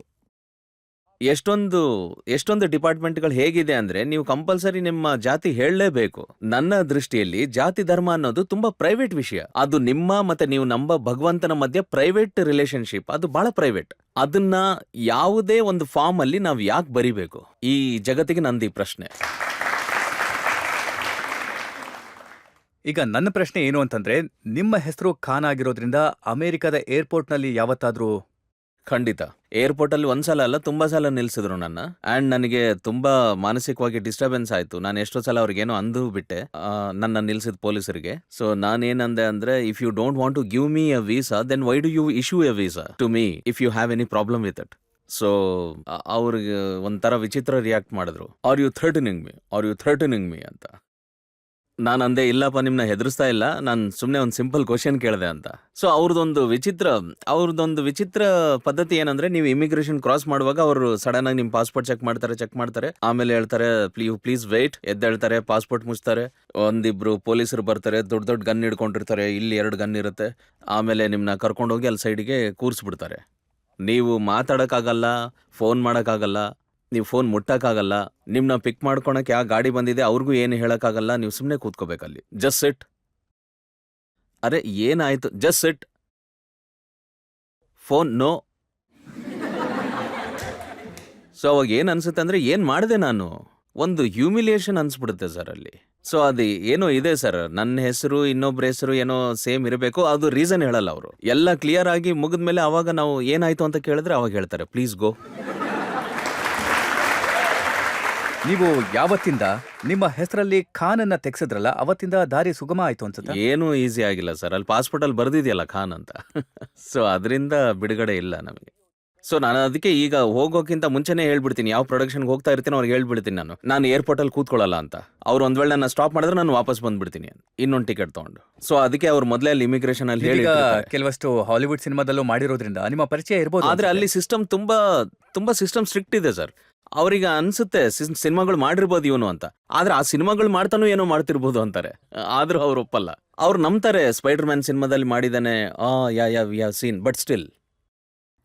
S3: ಎಷ್ಟೊಂದು ಡಿಪಾರ್ಟ್ಮೆಂಟ್ಗಳು ಹೇಗಿದೆ ಅಂದ್ರೆ, ನೀವು ಕಂಪಲ್ಸರಿ ನಿಮ್ಮ ಜಾತಿ ಹೇಳಲೇಬೇಕು. ನನ್ನ ದೃಷ್ಟಿಯಲ್ಲಿ ಜಾತಿ ಧರ್ಮ ಅನ್ನೋದು ತುಂಬಾ ಪ್ರೈವೇಟ್ ವಿಷಯ. ಅದು ನಿಮ್ಮ ಮತ್ತೆ ನೀವು ನಂಬ ಭಗವಂತನ ಮಧ್ಯೆ ಪ್ರೈವೇಟ್ ರಿಲೇಶನ್ಶಿಪ್. ಅದು ಬಹಳ ಪ್ರೈವೇಟ್. ಅದನ್ನ ಯಾವುದೇ ಒಂದು ಫಾರ್ಮ್ ಅಲ್ಲಿ ನಾವು ಯಾಕೆ ಬರಿಬೇಕು? ಈ ಜಗತ್ತಿಗೆ ನಂದು ಈ ಪ್ರಶ್ನೆ.
S2: ಈಗ ನನ್ನ ಪ್ರಶ್ನೆ ಏನು ಅಂತಂದ್ರೆ, ನಿಮ್ಮ ಹೆಸರು ಖಾನ್ ಆಗಿರೋದ್ರಿಂದ ಅಮೆರಿಕದ ಏರ್ಪೋರ್ಟ್ನಲ್ಲಿ ಯಾವತ್ತಾದ್ರೂ
S3: ಖಂಡಿತ. ಏರ್ಪೋರ್ಟಲ್ಲಿ ಒಂದ್ಸಲ ಅಲ್ಲ, ತುಂಬಾ ಸಲ ನಿಲ್ಸಿದ್ರು ನನ್ನ. ಅಂಡ್ ನನಗೆ ತುಂಬಾ ಮಾನಸಿಕವಾಗಿ ಡಿಸ್ಟರ್ಬೆನ್ಸ್ ಆಯ್ತು. ನಾನು ಎಷ್ಟೋ ಸಲ ಅವ್ರಿಗೇನೋ ಅಂದು ಬಿಟ್ಟೆ, ನನ್ನ ನಿಲ್ಸಿದ ಪೊಲೀಸರಿಗೆ. ಸೊ ನಾನೇನಂದೆ ಅಂದ್ರೆ, if you don't want to give me a visa, then why do you issue a visa to me if you have any problem with it. So ಅವ್ರಿಗೆ ಒಂಥರ ವಿಚಿತ್ರ ರಿಯಾಕ್ಟ್ ಮಾಡಿದ್ರು. ಆರ್ ಯು ಥ್ರೆಟನಿಂಗ್ ಮೀ ಅಂತ. ನಾನು ಅಂದೆ, ಇಲ್ಲಪ್ಪ, ನಿಮ್ನ ಹೆದರ್ಸ್ತಾ ಇಲ್ಲ, ನಾನು ಸುಮ್ಮನೆ ಒಂದು ಸಿಂಪಲ್ ಕ್ವಶನ್ ಕೇಳಿದೆ ಅಂತ. ಸೊ ಅವ್ರದ್ದೊಂದು ವಿಚಿತ್ರ ಪದ್ಧತಿ ಏನಂದ್ರೆ, ನೀವು ಇಮಿಗ್ರೇಷನ್ ಕ್ರಾಸ್ ಮಾಡುವಾಗ ಅವರು ಸಡನ್ ಆಗಿ ನಿಮ್ಮ ಪಾಸ್ಪೋರ್ಟ್ ಚೆಕ್ ಮಾಡ್ತಾರೆ, ಆಮೇಲೆ ಹೇಳ್ತಾರೆ ಪ್ಲೀಸ್ ವೇಟ್, ಎದ್ದೇಳ್ತಾರೆ, ಪಾಸ್ಪೋರ್ಟ್ ಮುಚ್ತಾರೆ. ಒಂದಿಬ್ರು ಪೊಲೀಸರು ಬರ್ತಾರೆ, ದೊಡ್ಡ ಗನ್ ಹಿಡ್ಕೊಂಡಿರ್ತಾರೆ, ಇಲ್ಲಿ 2 ಗನ್ ಇರುತ್ತೆ. ಆಮೇಲೆ ನಿಮ್ನ ಕರ್ಕೊಂಡೋಗಿ ಅಲ್ಲಿ ಸೈಡ್ಗೆ ಕೂರಿಸ್ಬಿಡ್ತಾರೆ. ನೀವು ಮಾತಾಡೋಕ್ಕಾಗಲ್ಲ, ಫೋನ್ ಮಾಡೋಕ್ಕಾಗಲ್ಲ, ನೀವು ಫೋನ್ ಮುಟ್ಟಕ್ಕಾಗಲ್ಲ, ನಿಮ್ನ ಪಿಕ್ ಮಾಡ್ಕೊಳಕ್ಕೆ ಯಾವ ಗಾಡಿ ಬಂದಿದೆ ಅವ್ರಿಗೂ ಏನು ಹೇಳಕ್ಕಾಗಲ್ಲ. ನೀವು ಸುಮ್ಮನೆ ಕೂತ್ಕೋಬೇಕಲ್ಲಿ. Just sit. ಅರೆ ಏನಾಯ್ತು? Just sit. Phone no. So ಅವಾಗ ಏನು ಅನ್ಸುತ್ತೆ ಅಂದ್ರೆ, ಏನು ಮಾಡಿದೆ ನಾನು? ಒಂದು ಹ್ಯೂಮಿಲಿಯೇಷನ್ ಅನ್ಸ್ಬಿಡುತ್ತೆ ಸರ್ ಅಲ್ಲಿ. ಸೊ ಅದು ಏನೋ ಇದೆ ಸರ್, ನನ್ನ ಹೆಸರು ಇನ್ನೊಬ್ರ ಹೆಸರು ಏನೋ ಸೇಮ್ ಇರಬೇಕು, ಅದು ರೀಸನ್ ಹೇಳಲ್ಲ ಅವರು. ಎಲ್ಲ ಕ್ಲಿಯರ್ ಆಗಿ ಮುಗಿದ್ಮೇಲೆ ಅವಾಗ ನಾವು ಏನಾಯ್ತು ಅಂತ ಕೇಳಿದ್ರೆ ಅವಾಗ ಹೇಳ್ತಾರೆ ಪ್ಲೀಸ್ ಗೋ.
S2: ನೀವು ಯಾವತ್ತಿಂದ ನಿಮ್ಮ ಹೆಸರಲ್ಲಿ ಖಾನ್ ಅನ್ನ ತೆಗ್ಸಿದ್ರಲ್ಲ, ಅವತ್ತಿಂದ ದಾರಿ ಸುಗಮ ಆಯ್ತು ಅನ್ಸುತ್ತೆ.
S3: ಏನೂ ಈಸಿ ಆಗಿಲ್ಲ ಸರ್. ಅಲ್ಲಿ ಪಾಸ್ಪೋರ್ಟಲ್ಲಿ ಬರ್ದಿದೆಯಲ್ಲ ಖಾನ್ ಅಂತ. ಸೊ ಅದರಿಂದ ಬಿಡುಗಡೆ ಇಲ್ಲ ನಮಗೆ. ಸೊ ನಾನು ಅದಕ್ಕೆ ಈಗ ಹೋಗೋಕ್ಕಿಂತ ಮುಂಚೆನೇ ಹೇಳ್ಬಿಡ್ತೀನಿ, ಯಾವ ಪ್ರೊಡಕ್ಷನ್ಗೆ ಹೋಗ್ತಾ ಇರ್ತೀನಿ ಅವ್ರಿಗೆ ಹೇಳ್ಬಿಡ್ತೀನಿ, ನಾನು ಏರ್ಪೋರ್ಟಲ್ಲಿ ಕೂತ್ಕೊಳ್ಳಲ್ಲ ಅಂತ. ಅವ್ರು ಒಂದ್ ವೇಳೆ ನನ್ನ ಸ್ಟಾಪ್ ಮಾಡಿದ್ರೆ ನಾನು ವಾಪಸ್ ಬಂದ್ಬಿಡ್ತೀನಿ ಇನ್ನೊಂದು ಟಿಕೆಟ್ ತಗೊಂಡು. ಸೊ ಅದಕ್ಕೆ ಅವ್ರು ಮೊದಲೇ ಅಲ್ಲಿ ಇಮಿಗ್ರೇಷನ್ ಅಲ್ಲಿ ಹೇಳಿ,
S2: ಕೆಲವಷ್ಟು ಹಾಲಿವುಡ್ ಸಿನಿಮಾದಲ್ಲೂ ಮಾಡಿರೋದ್ರಿಂದ ನಿಮ್ಮ ಪರಿಚಯ ಇರ್ಬೋದು.
S3: ಆದ್ರೆ ಅಲ್ಲಿ ಸಿಸ್ಟಮ್ ತುಂಬಾ ಸಿಸ್ಟಮ್ ಸ್ಟ್ರಿಕ್ಟ್ ಇದೆ ಸರ್. ಅವ್ರಿಗೆ ಅನ್ಸುತ್ತೆ ಸಿನಿಮಾಗಳು ಮಾಡಿರ್ಬೋದು ಇವನು ಅಂತ, ಆದ್ರೆ ಆ ಸಿನಿಮಾಗಳು ಮಾಡ್ತಾನೂ ಏನೋ ಮಾಡ್ತಿರ್ಬೋದು ಅಂತಾರೆ. ಆದ್ರೂ ಅವ್ರು ಒಪ್ಪಲ್ಲ. ಅವ್ರು ನಂಬ್ತಾರೆ ಸ್ಪೈಡರ್ ಮ್ಯಾನ್ ಸಿನಿಮಾದಲ್ಲಿ ಮಾಡಿದಾನೆ, yeah scene, but still.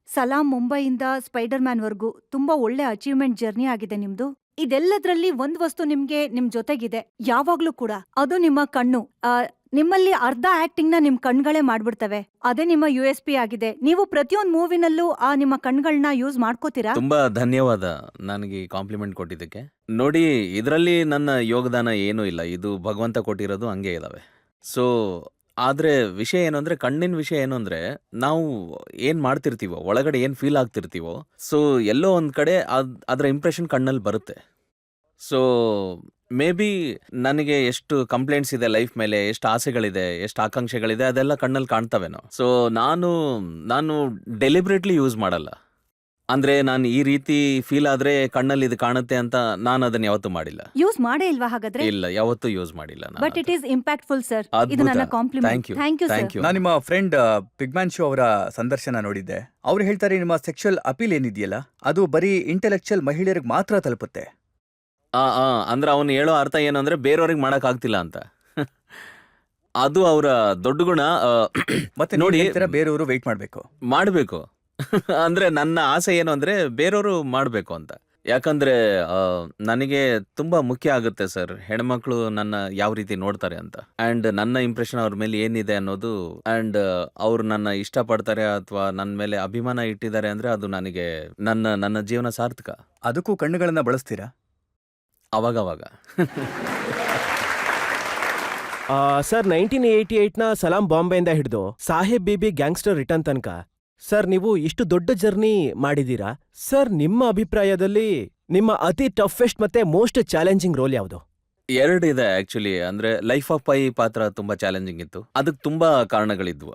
S5: Salaam ಮುಂಬೈಯಿಂದ ಸ್ಪೈಡರ್ ಮ್ಯಾನ್ ವರ್ಗೂ ತುಂಬಾ ಒಳ್ಳೆ ಅಚೀವ್ಮೆಂಟ್ ಜರ್ನಿ ಆಗಿದೆ ನಿಮ್ದು. ಇದೆಲ್ಲದ್ರಲ್ಲಿ ಒಂದ್ ವಸ್ತು ನಿಮ್ ಜೊತೆಗಿದೆ ಯಾವಾಗ್ಲೂ ಕೂಡ, ಅದು ನಿಮ್ಮ ಕಣ್ಣು. ನಿಮ್ಮಲ್ಲಿ ಅರ್ಧ ಆಕ್ಟಿಂಗ್ ನ ನಿಮ್ ಕಣ್ಗಳೇ ಮಾಡ್ಬಿಡ್ತವೆ. ಅದೇ ನಿಮ್ಮ USP ಆಗಿದೆ. ನೀವು ಪ್ರತಿಯೊಂದು ಮೂವಿನಲ್ಲೂ ಆ ನಿಮ್ಮ ಕಣ್ಗಳನ್ನ ಯೂಸ್ ಮಾಡ್ಕೋತೀರಾ.
S3: ತುಂಬಾ ಧನ್ಯವಾದ ನನಗೆ ಕಾಂಪ್ಲಿಮೆಂಟ್ ಕೊಟ್ಟಿದ್ದಕ್ಕೆ. ನೋಡಿ, ಇದರಲ್ಲಿ ನನ್ನ ಯೋಗದಾನ ಏನೂ ಇಲ್ಲ, ಇದು ಭಗವಂತ ಕೊಟ್ಟಿರೋದು ಹಂಗೆ ಇದಾವೆ. ಸೊ ಆದ್ರೆ ವಿಷಯ ಏನು ಅಂದ್ರೆ, ಕಣ್ಣಿನ ವಿಷಯ ಏನು ಅಂದ್ರೆ, ನಾವು ಏನ್ ಮಾಡ್ತಿರ್ತೀವೋ, ಒಳಗಡೆ ಏನ್ ಫೀಲ್ ಆಗ್ತಿರ್ತೀವೋ, ಸೊ ಎಲ್ಲೋ ಒಂದ್ ಕಡೆ ಅದರ ಇಂಪ್ರೆಷನ್ ಕಣ್ಣಲ್ಲಿ ಬರುತ್ತೆ. ಸೊ ಮೇ ಬಿ ನನಗೆ ಎಷ್ಟು ಕಂಪ್ಲೇಂಟ್ಸ್ ಇದೆ ಲೈಫ್ ಮೇಲೆ, ಎಷ್ಟು ಆಸೆಗಳಿದೆ, ಎಷ್ಟು ಆಕಾಂಕ್ಷೆಗಳಿದೆ, ಅದೆಲ್ಲ ಕಣ್ಣಲ್ಲಿ ಕಾಣ್ತವೇನೋ. ಸೊ ನಾನು ಡೆಲಿಬ್ರೇಟ್ಲಿ ಯೂಸ್ ಮಾಡಲ್ಲ. ಅಂದ್ರೆ ನಾನು ಈ ರೀತಿ ಫೀಲ್ ಆದ್ರೆ ಕಣ್ಣಲ್ಲಿ ಇದು ಕಾಣುತ್ತೆ ಅಂತ ನಾನು ಅದನ್ನ ಯಾವತ್ತೂ ಮಾಡಿಲ್ಲ.
S5: ಯೂಸ್ ಮಾಡೇ ಇಲ್ವಾ ಹಾಗಾದ್ರೆ?
S3: ಇಲ್ಲ, ಯಾವತ್ತೂ ಯೂಸ್ ಮಾಡಿಲ್ಲ.
S5: But it is impactful sir.
S3: ಅದ್ಭುತ.
S5: ಇದು ನನ್ನ compliment.
S3: Thank you.
S5: Thank you
S2: ನಾನು ನಿಮ್ಮ ಫ್ರೆಂಡ್ ಪಿಗ್ಮ್ಯಾನ್ ಶೋ ಅವರ ಸಂದರ್ಶನ ನೋಡಿದ್ದೆ. ಅವ್ರು ಹೇಳ್ತಾರೆ, ನಿಮ್ಮ ಸೆಕ್ಷುವಲ್ ಅಪೀಲ್ ಏನಿದೆಯಲ್ಲ, ಅದು ಬರೀ ಇಂಟೆಲೆಕ್ಚುಯಲ್ ಮಹಿಳೆಯರಿಗೆ ಮಾತ್ರ ತಲುಪುತ್ತೆ.
S3: ಅಂದ್ರೆ ಅವನು ಹೇಳೋ ಅರ್ಥ ಏನಂದ್ರೆ, ಬೇರೆಯವ್ರಿಗೆ ಮಾಡಕ್ ಆಗ್ತಿಲ್ಲ ಅಂತ. ಅದು ಅವರ ದೊಡ್ಡ ಗುಣ.
S2: ಮತ್ತೆ ನೋಡಿ, ಬೇರೆಯವರು ವೆಯ್ಟ್ ಮಾಡ್ಬೇಕು.
S3: ಅಂದ್ರೆ ನನ್ನ ಆಸೆ ಏನು ಅಂದ್ರೆ, ಬೇರೆಯವರು ಮಾಡ್ಬೇಕು ಅಂತ. ಯಾಕಂದ್ರೆ ನನಗೆ ತುಂಬಾ ಮುಖ್ಯ ಆಗುತ್ತೆ ಸರ್, ಹೆಣ್ಮಕ್ಳು ನನ್ನ ಯಾವ ರೀತಿ ನೋಡ್ತಾರೆ ಅಂತ. ಅಂಡ್ ನನ್ನ ಇಂಪ್ರೆಷನ್ ಅವ್ರ ಮೇಲೆ ಏನಿದೆ ಅನ್ನೋದು, ಅಂಡ್ ಅವ್ರು ನನ್ನ ಇಷ್ಟಪಡ್ತಾರೆ ಅಥವಾ ನನ್ನ ಮೇಲೆ ಅಭಿಮಾನ ಇಟ್ಟಿದ್ದಾರೆ ಅಂದ್ರೆ, ಅದು ನನಗೆ ನನ್ನ ಜೀವನ ಸಾರ್ಥಕ.
S2: ಅದಕ್ಕೂ ಕಣ್ಣುಗಳನ್ನ ಬಳಸ್ತೀರಾ?
S3: ಅವಾಗವಾಗ.
S7: ಸರ್, 1988ನ ಸಲಾಂ ಬಾಂಬೆಯಿಂದ ಹಿಡಿದು ಸಾಹೇಬ್ ಬೀಬಿ ಗ್ಯಾಂಗ್ಸ್ಟರ್ ರಿಟರ್ನ್ ತನಕ ಸರ್ ನೀವು ಇಷ್ಟು ದೊಡ್ಡ ಜರ್ನಿ ಮಾಡಿದೀರಾ. ಸರ್, ನಿಮ್ಮ ಅಭಿಪ್ರಾಯದಲ್ಲಿ ನಿಮ್ಮ ಅತಿ ಟಫೆಸ್ಟ್ ಮತ್ತೆ ಮೋಸ್ಟ್ ಚಾಲೆಂಜಿಂಗ್ ರೋಲ್ ಯಾವುದು?
S3: 2 ಇದೆ ಆಕ್ಚುಲಿ. ಅಂದ್ರೆ ಲೈಫ್ ಆಫ್ ಪೈ ಪಾತ್ರ ತುಂಬಾ ಚಾಲೆಂಜಿಂಗ್ ಇತ್ತು. ಅದಕ್ಕೆ ತುಂಬಾ ಕಾರಣಗಳಿದ್ವು.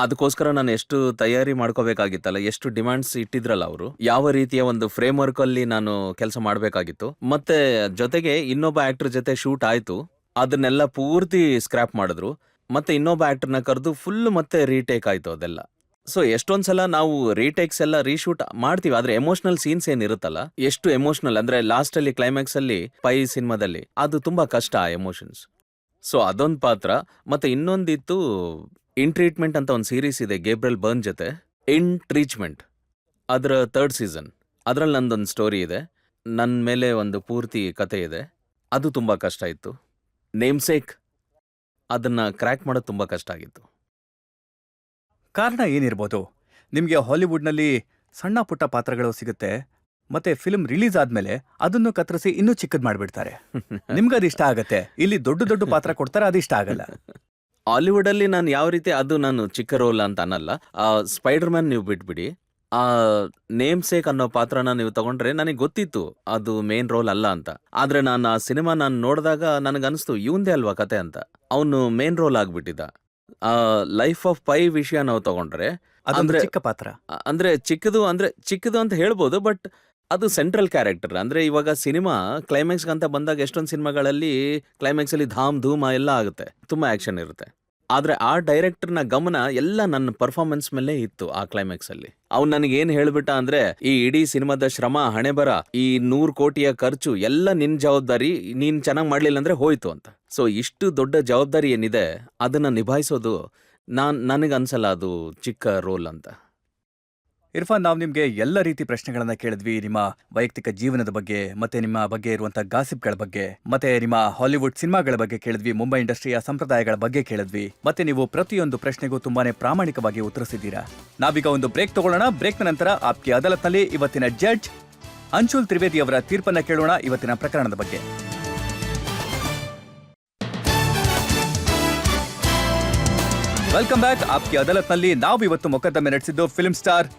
S3: ಅದಕ್ಕೋಸ್ಕರ ನಾನು ಎಷ್ಟು ತಯಾರಿ ಮಾಡ್ಕೋಬೇಕಾಗಿತ್ತಲ್ಲ, ಎಷ್ಟು ಡಿಮ್ಯಾಂಡ್ಸ್ ಇಟ್ಟಿದ್ರಲ್ಲ ಅವರು, ಯಾವ ರೀತಿಯ ಒಂದು ಫ್ರೇಮ್ ವರ್ಕ್ ಅಲ್ಲಿ ನಾನು ಕೆಲಸ ಮಾಡಬೇಕಾಗಿತ್ತು. ಮತ್ತೆ ಜೊತೆಗೆ ಇನ್ನೊಬ್ಬ ಆಕ್ಟರ್ ಜೊತೆ ಶೂಟ್ ಆಯ್ತು, ಅದನ್ನೆಲ್ಲ ಪೂರ್ತಿ ಸ್ಕ್ರಾಪ್ ಮಾಡಿದ್ರು. ಮತ್ತೆ ಇನ್ನೊಬ್ಬ ಆಕ್ಟರ್ನ ಕರೆದು ಫುಲ್ ಮತ್ತೆ ರೀಟೇಕ್ ಆಯ್ತು ಅದೆಲ್ಲ. ಸೊ ಎಷ್ಟೊಂದ್ಸಲ ನಾವು ರೀಟೇಕ್ಸ್ ಎಲ್ಲ ರೀಶೂಟ್ ಮಾಡ್ತೀವಿ, ಆದ್ರೆ ಎಮೋಷನಲ್ ಸೀನ್ಸ್ ಏನಿರುತ್ತಲ್ಲ, ಎಷ್ಟು ಎಮೋಷನಲ್ ಅಂದ್ರೆ ಲಾಸ್ಟ್ ಅಲ್ಲಿ ಕ್ಲೈಮ್ಯಾಕ್ಸ್ ಅಲ್ಲಿ ಪೈ ಸಿನಿಮಾದಲ್ಲಿ ಅದು ತುಂಬಾ ಕಷ್ಟ ಆ ಎಮೋಷನ್ಸ್. ಸೊ ಅದೊಂದು ಪಾತ್ರ. ಮತ್ತೆ ಇನ್ನೊಂದಿತ್ತು ಇನ್ ಟ್ರೀಟ್ಮೆಂಟ್ ಅಂತ ಒಂದು ಸೀರೀಸ್ ಇದೆ ಗೇಬ್ರಿಯಲ್ ಬರ್ನ್ ಜೊತೆ, ಇನ್ ಟ್ರೀಟ್ಮೆಂಟ್, ಅದರ 3rd ಸೀಸನ್. ಅದರಲ್ಲಿ ನಂದೊಂದು ಸ್ಟೋರಿ ಇದೆ, ನನ್ನ ಮೇಲೆ ಒಂದು ಪೂರ್ತಿ ಕತೆ ಇದೆ. ಅದು ತುಂಬಾ ಕಷ್ಟ ಇತ್ತು. ನೇಮ್ಸೇಕ್, ಅದನ್ನ ಕ್ರ್ಯಾಕ್ ಮಾಡೋದು ತುಂಬಾ ಕಷ್ಟ ಆಗಿತ್ತು.
S2: ಕಾರಣ ಏನಿರ್ಬೋದು? ನಿಮಗೆ ಹಾಲಿವುಡ್ನಲ್ಲಿ ಸಣ್ಣ ಪುಟ್ಟ ಪಾತ್ರಗಳು ಸಿಗುತ್ತೆ, ಮತ್ತೆ ಫಿಲ್ಮ್ ರಿಲೀಸ್ ಆದ್ಮೇಲೆ ಅದನ್ನು ಕತ್ತರಿಸಿ ಇನ್ನೂ ಚಿಕ್ಕದ್ ಮಾಡ್ಬಿಡ್ತಾರೆ. ನಿಮ್ಗದು ಇಷ್ಟ ಆಗತ್ತೆ, ಇಲ್ಲಿ ದೊಡ್ಡ ದೊಡ್ಡ ಪಾತ್ರ ಕೊಡ್ತಾರೆ, ಅದು ಇಷ್ಟ ಆಗಲ್ಲ.
S3: ಹಾಲಿವುಡ್ ಅಲ್ಲಿ ನಾನು ಯಾವ ರೀತಿ ಅದು ನಾನು ಚಿಕ್ಕ ರೋಲ್ ಅಂತ ಅನ್ನಲ್ಲ. ಸ್ಪೈಡರ್ ಮ್ಯಾನ್ ನೀವು ಬಿಟ್ಬಿಡಿ, ಆ ನೇಮ್ ಸೇಕ್ ಅನ್ನೋ ಪಾತ್ರನ ನೀವು ತಗೊಂಡ್ರೆ ನನಗೆ ಗೊತ್ತಿತ್ತು ಅದು ಮೇನ್ ರೋಲ್ ಅಲ್ಲ ಅಂತ. ಆದ್ರೆ ನಾನು ಆ ಸಿನಿಮಾ ನಾನು ನೋಡಿದಾಗ ನನಗನ್ನಿಸ್ತು ಇವಂದೇ ಅಲ್ವಾ ಕತೆ ಅಂತ. ಅವನು ಮೇನ್ ರೋಲ್ ಆಗ್ಬಿಟ್ಟಿದ್ದ. ಲೈಫ್ ಆಫ್ ಪೈ ವಿಷಯ ನಾವು ತಗೊಂಡ್ರೆ
S2: ಅದೊಂದು
S3: ಅಂದ್ರೆ
S2: ಚಿಕ್ಕ ಪಾತ್ರ.
S3: ಅಂದ್ರೆ ಚಿಕ್ಕದು ಅಂತ ಹೇಳ್ಬೋದು, ಬಟ್ ಅದು ಸೆಂಟ್ರಲ್ ಕ್ಯಾರೆಕ್ಟರ್. ಅಂದ್ರೆ ಇವಾಗ ಸಿನಿಮಾ ಕ್ಲೈಮ್ಯಾಕ್ಸ್ ಅಂತ ಬಂದಾಗ ಎಷ್ಟೊಂದು ಸಿನಿಮಾಗಳಲ್ಲಿ ಕ್ಲೈಮ್ಯಾಕ್ಸ್ ಅಲ್ಲಿ ಧಾಮ್ ಧೂಮ್ ಎಲ್ಲ ಆಗುತ್ತೆ, ತುಂಬಾ ಆಕ್ಷನ್ ಇರುತ್ತೆ. ಆದ್ರೆ ಆ ಡೈರೆಕ್ಟರ್ನ ಗಮನ ಎಲ್ಲ ನನ್ನ ಪರ್ಫಾರ್ಮೆನ್ಸ್ ಮೇಲೆ ಇತ್ತು. ಆ ಕ್ಲೈಮ್ಯಾಕ್ಸ್ ಅಲ್ಲಿ ಅವ್ನು ನನಗೆ ಏನ್ ಹೇಳ್ಬಿಟ್ಟ ಅಂದ್ರೆ, ಈ ಇಡೀ ಸಿನಿಮಾದ ಶ್ರಮ, ಹಣೆಬರ, ಈ 100 ಕೋಟಿಯ ಖರ್ಚು ಎಲ್ಲ ನಿನ್ ಜವಾಬ್ದಾರಿ, ನೀನ್ ಚೆನ್ನಾಗಿ ಮಾಡ್ಲಿಲ್ಲ ಅಂದ್ರೆ ಹೋಯ್ತು ಅಂತ. ಸೊ ಇಷ್ಟು ದೊಡ್ಡ ಜವಾಬ್ದಾರಿ ಏನಿದೆ ಅದನ್ನ ನಿಭಾಯಿಸೋದು ನನಗನ್ಸಲ್ಲ ಅದು ಚಿಕ್ಕ ರೋಲ್ ಅಂತ.
S2: ಇರ್ಫಾನ್, ನಾವು ನಿಮ್ಗೆ ಎಲ್ಲ ರೀತಿ ಪ್ರಶ್ನೆಗಳನ್ನ ಕೇಳಿದ್ವಿ. ನಿಮ್ಮ ವೈಯಕ್ತಿಕ ಜೀವನದ ಬಗ್ಗೆ, ಮತ್ತೆ ನಿಮ್ಮ ಬಗ್ಗೆ ಇರುವಂತ ಗಾಸಿಪ್ಗಳ ಬಗ್ಗೆ, ಮತ್ತೆ ನಿಮ್ಮ ಹಾಲಿವುಡ್ ಸಿನಿಮಾಗಳ ಬಗ್ಗೆ ಕೇಳಿದ್ವಿ, ಮುಂಬೈ ಇಂಡಸ್ಟ್ರಿಯ ಸಂಪ್ರದಾಯಗಳ ಬಗ್ಗೆ ಕೇಳಿದ್ವಿ. ಮತ್ತೆ ನೀವು ಪ್ರತಿಯೊಂದು ಪ್ರಶ್ನೆಗೂ ತುಂಬಾನೇ ಪ್ರಾಮಾಣಿಕವಾಗಿ ಉತ್ತರಿಸಿದ್ದೀರಾ. ನಾವೀಗ ಒಂದು ಬ್ರೇಕ್ ತಗೊಳ್ಳೋಣ. ಬ್ರೇಕ್ನ ನಂತರ ಆಪ್ಕಿ ಅದಾಲತ್ನಲ್ಲಿ ಇವತ್ತಿನ ಜಡ್ಜ್ ಅಂಶುಲ್ ತ್ರಿವೇದಿ ಅವರ ತೀರ್ಪನ್ನ ಕೇಳೋಣ ಇವತ್ತಿನ ಪ್ರಕರಣದ ಬಗ್ಗೆ. Welcome back. ಆಪ್ಕಿ ಅದಾಲತ್ನಲ್ಲಿ ನಾವು ಇವತ್ತು ಮೊಕದ್ದಮೆ ನಡೆಸಿದ್ದು ಫಿಲ್ಮ್ ಸ್ಟಾರ್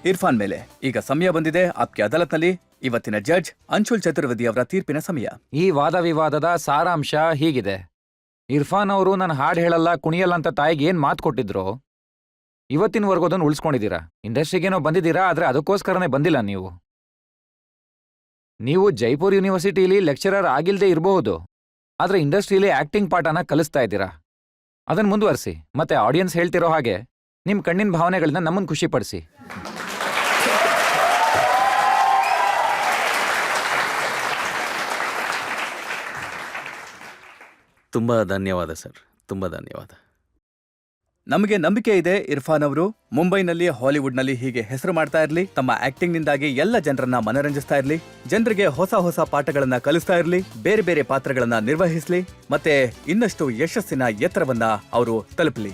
S2: ಇರ್ಫಾನ್ ಮೇಲೆ. ಈಗ ಸಮಯ ಬಂದಿದೆ ಆಪ್ಕಿ ಅದಾಲತ್ನಲ್ಲಿ ಇವತ್ತಿನ ಜಡ್ಜ್ ಅಂಶುಲ್ ಚತುರ್ವೇದಿ ಅವರ ತೀರ್ಪಿನ ಸಮಯ.
S4: ಈ ವಾದ ವಿವಾದದ ಸಾರಾಂಶ ಹೀಗಿದೆ. ಇರ್ಫಾನ್ ಅವರು ನನ್ನ ಹಾಡು ಹೇಳಲ್ಲ, ಕುಣಿಯಲ್ಲ ಅಂತ ತಾಯಿಗೆ ಏನ್ ಮಾತು ಕೊಟ್ಟಿದ್ರು, ಇವತ್ತಿನವರೆಗೂ ಅದನ್ನು ಉಳಿಸ್ಕೊಂಡಿದ್ದೀರಾ. ಇಂಡಸ್ಟ್ರಿಗೇನೋ ಬಂದಿದ್ದೀರಾ, ಆದ್ರೆ ಅದಕ್ಕೋಸ್ಕರನೇ ಬಂದಿಲ್ಲ ನೀವು. ನೀವು ಜೈಪುರ್ ಯೂನಿವರ್ಸಿಟಿಲಿ ಲೆಕ್ಚರರ್ ಆಗಿಲ್ದೇ ಇರಬಹುದು, ಆದ್ರೆ ಇಂಡಸ್ಟ್ರಿಲಿ ಆಕ್ಟಿಂಗ್ ಪಾಠನ ಕಲಿಸ್ತಾ ಇದ್ದೀರಾ. ಅದನ್ನ ಮುಂದುವರಿಸಿ, ಮತ್ತೆ ಆಡಿಯನ್ಸ್ ಹೇಳ್ತಿರೋ ಹಾಗೆ ನಿಮ್ ಕಣ್ಣಿನ ಭಾವನೆಗಳನ್ನ ನಮ್ಮನ್ನು ಖುಷಿಪಡಿಸಿ.
S3: ತುಂಬಾ ಧನ್ಯವಾದ ಸರ್, ತುಂಬಾ ಧನ್ಯವಾದ.
S2: ನಮಗೆ ನಂಬಿಕೆ ಇದೆ ಇರ್ಫಾನ್ ಅವರು ಮುಂಬೈನಲ್ಲಿ, ಹಾಲಿವುಡ್ನಲ್ಲಿ ಹೀಗೆ ಹೆಸರು ಮಾಡ್ತಾ ಇರ್ಲಿ, ತಮ್ಮ ಆಕ್ಟಿಂಗ್ ನಿಂದಾಗಿ ಎಲ್ಲ ಜನರನ್ನ ಮನರಂಜಿಸ್ತಾ ಇರ್ಲಿ, ಜನರಿಗೆ ಹೊಸ ಹೊಸ ಪಾಠಗಳನ್ನ ಕಲಿಸ್ತಾ ಇರ್ಲಿ, ಬೇರೆ ಬೇರೆ ಪಾತ್ರಗಳನ್ನ ನಿರ್ವಹಿಸ್ಲಿ, ಮತ್ತೆ ಇನ್ನಷ್ಟು ಯಶಸ್ಸಿನ ಎತ್ತರವನ್ನ ಅವರು ತಲುಪಲಿ.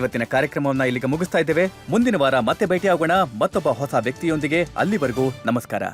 S2: ಇವತ್ತಿನ ಕಾರ್ಯಕ್ರಮವನ್ನ ಇಲ್ಲಿಗೆ ಮುಗಿಸ್ತಾ ಇದ್ದೇವೆ. ಮುಂದಿನ ವಾರ ಮತ್ತೆ ಭೇಟಿಯಾಗೋಣ ಮತ್ತೊಬ್ಬ ಹೊಸ ವ್ಯಕ್ತಿಯೊಂದಿಗೆ. ಅಲ್ಲಿವರೆಗೂ ನಮಸ್ಕಾರ.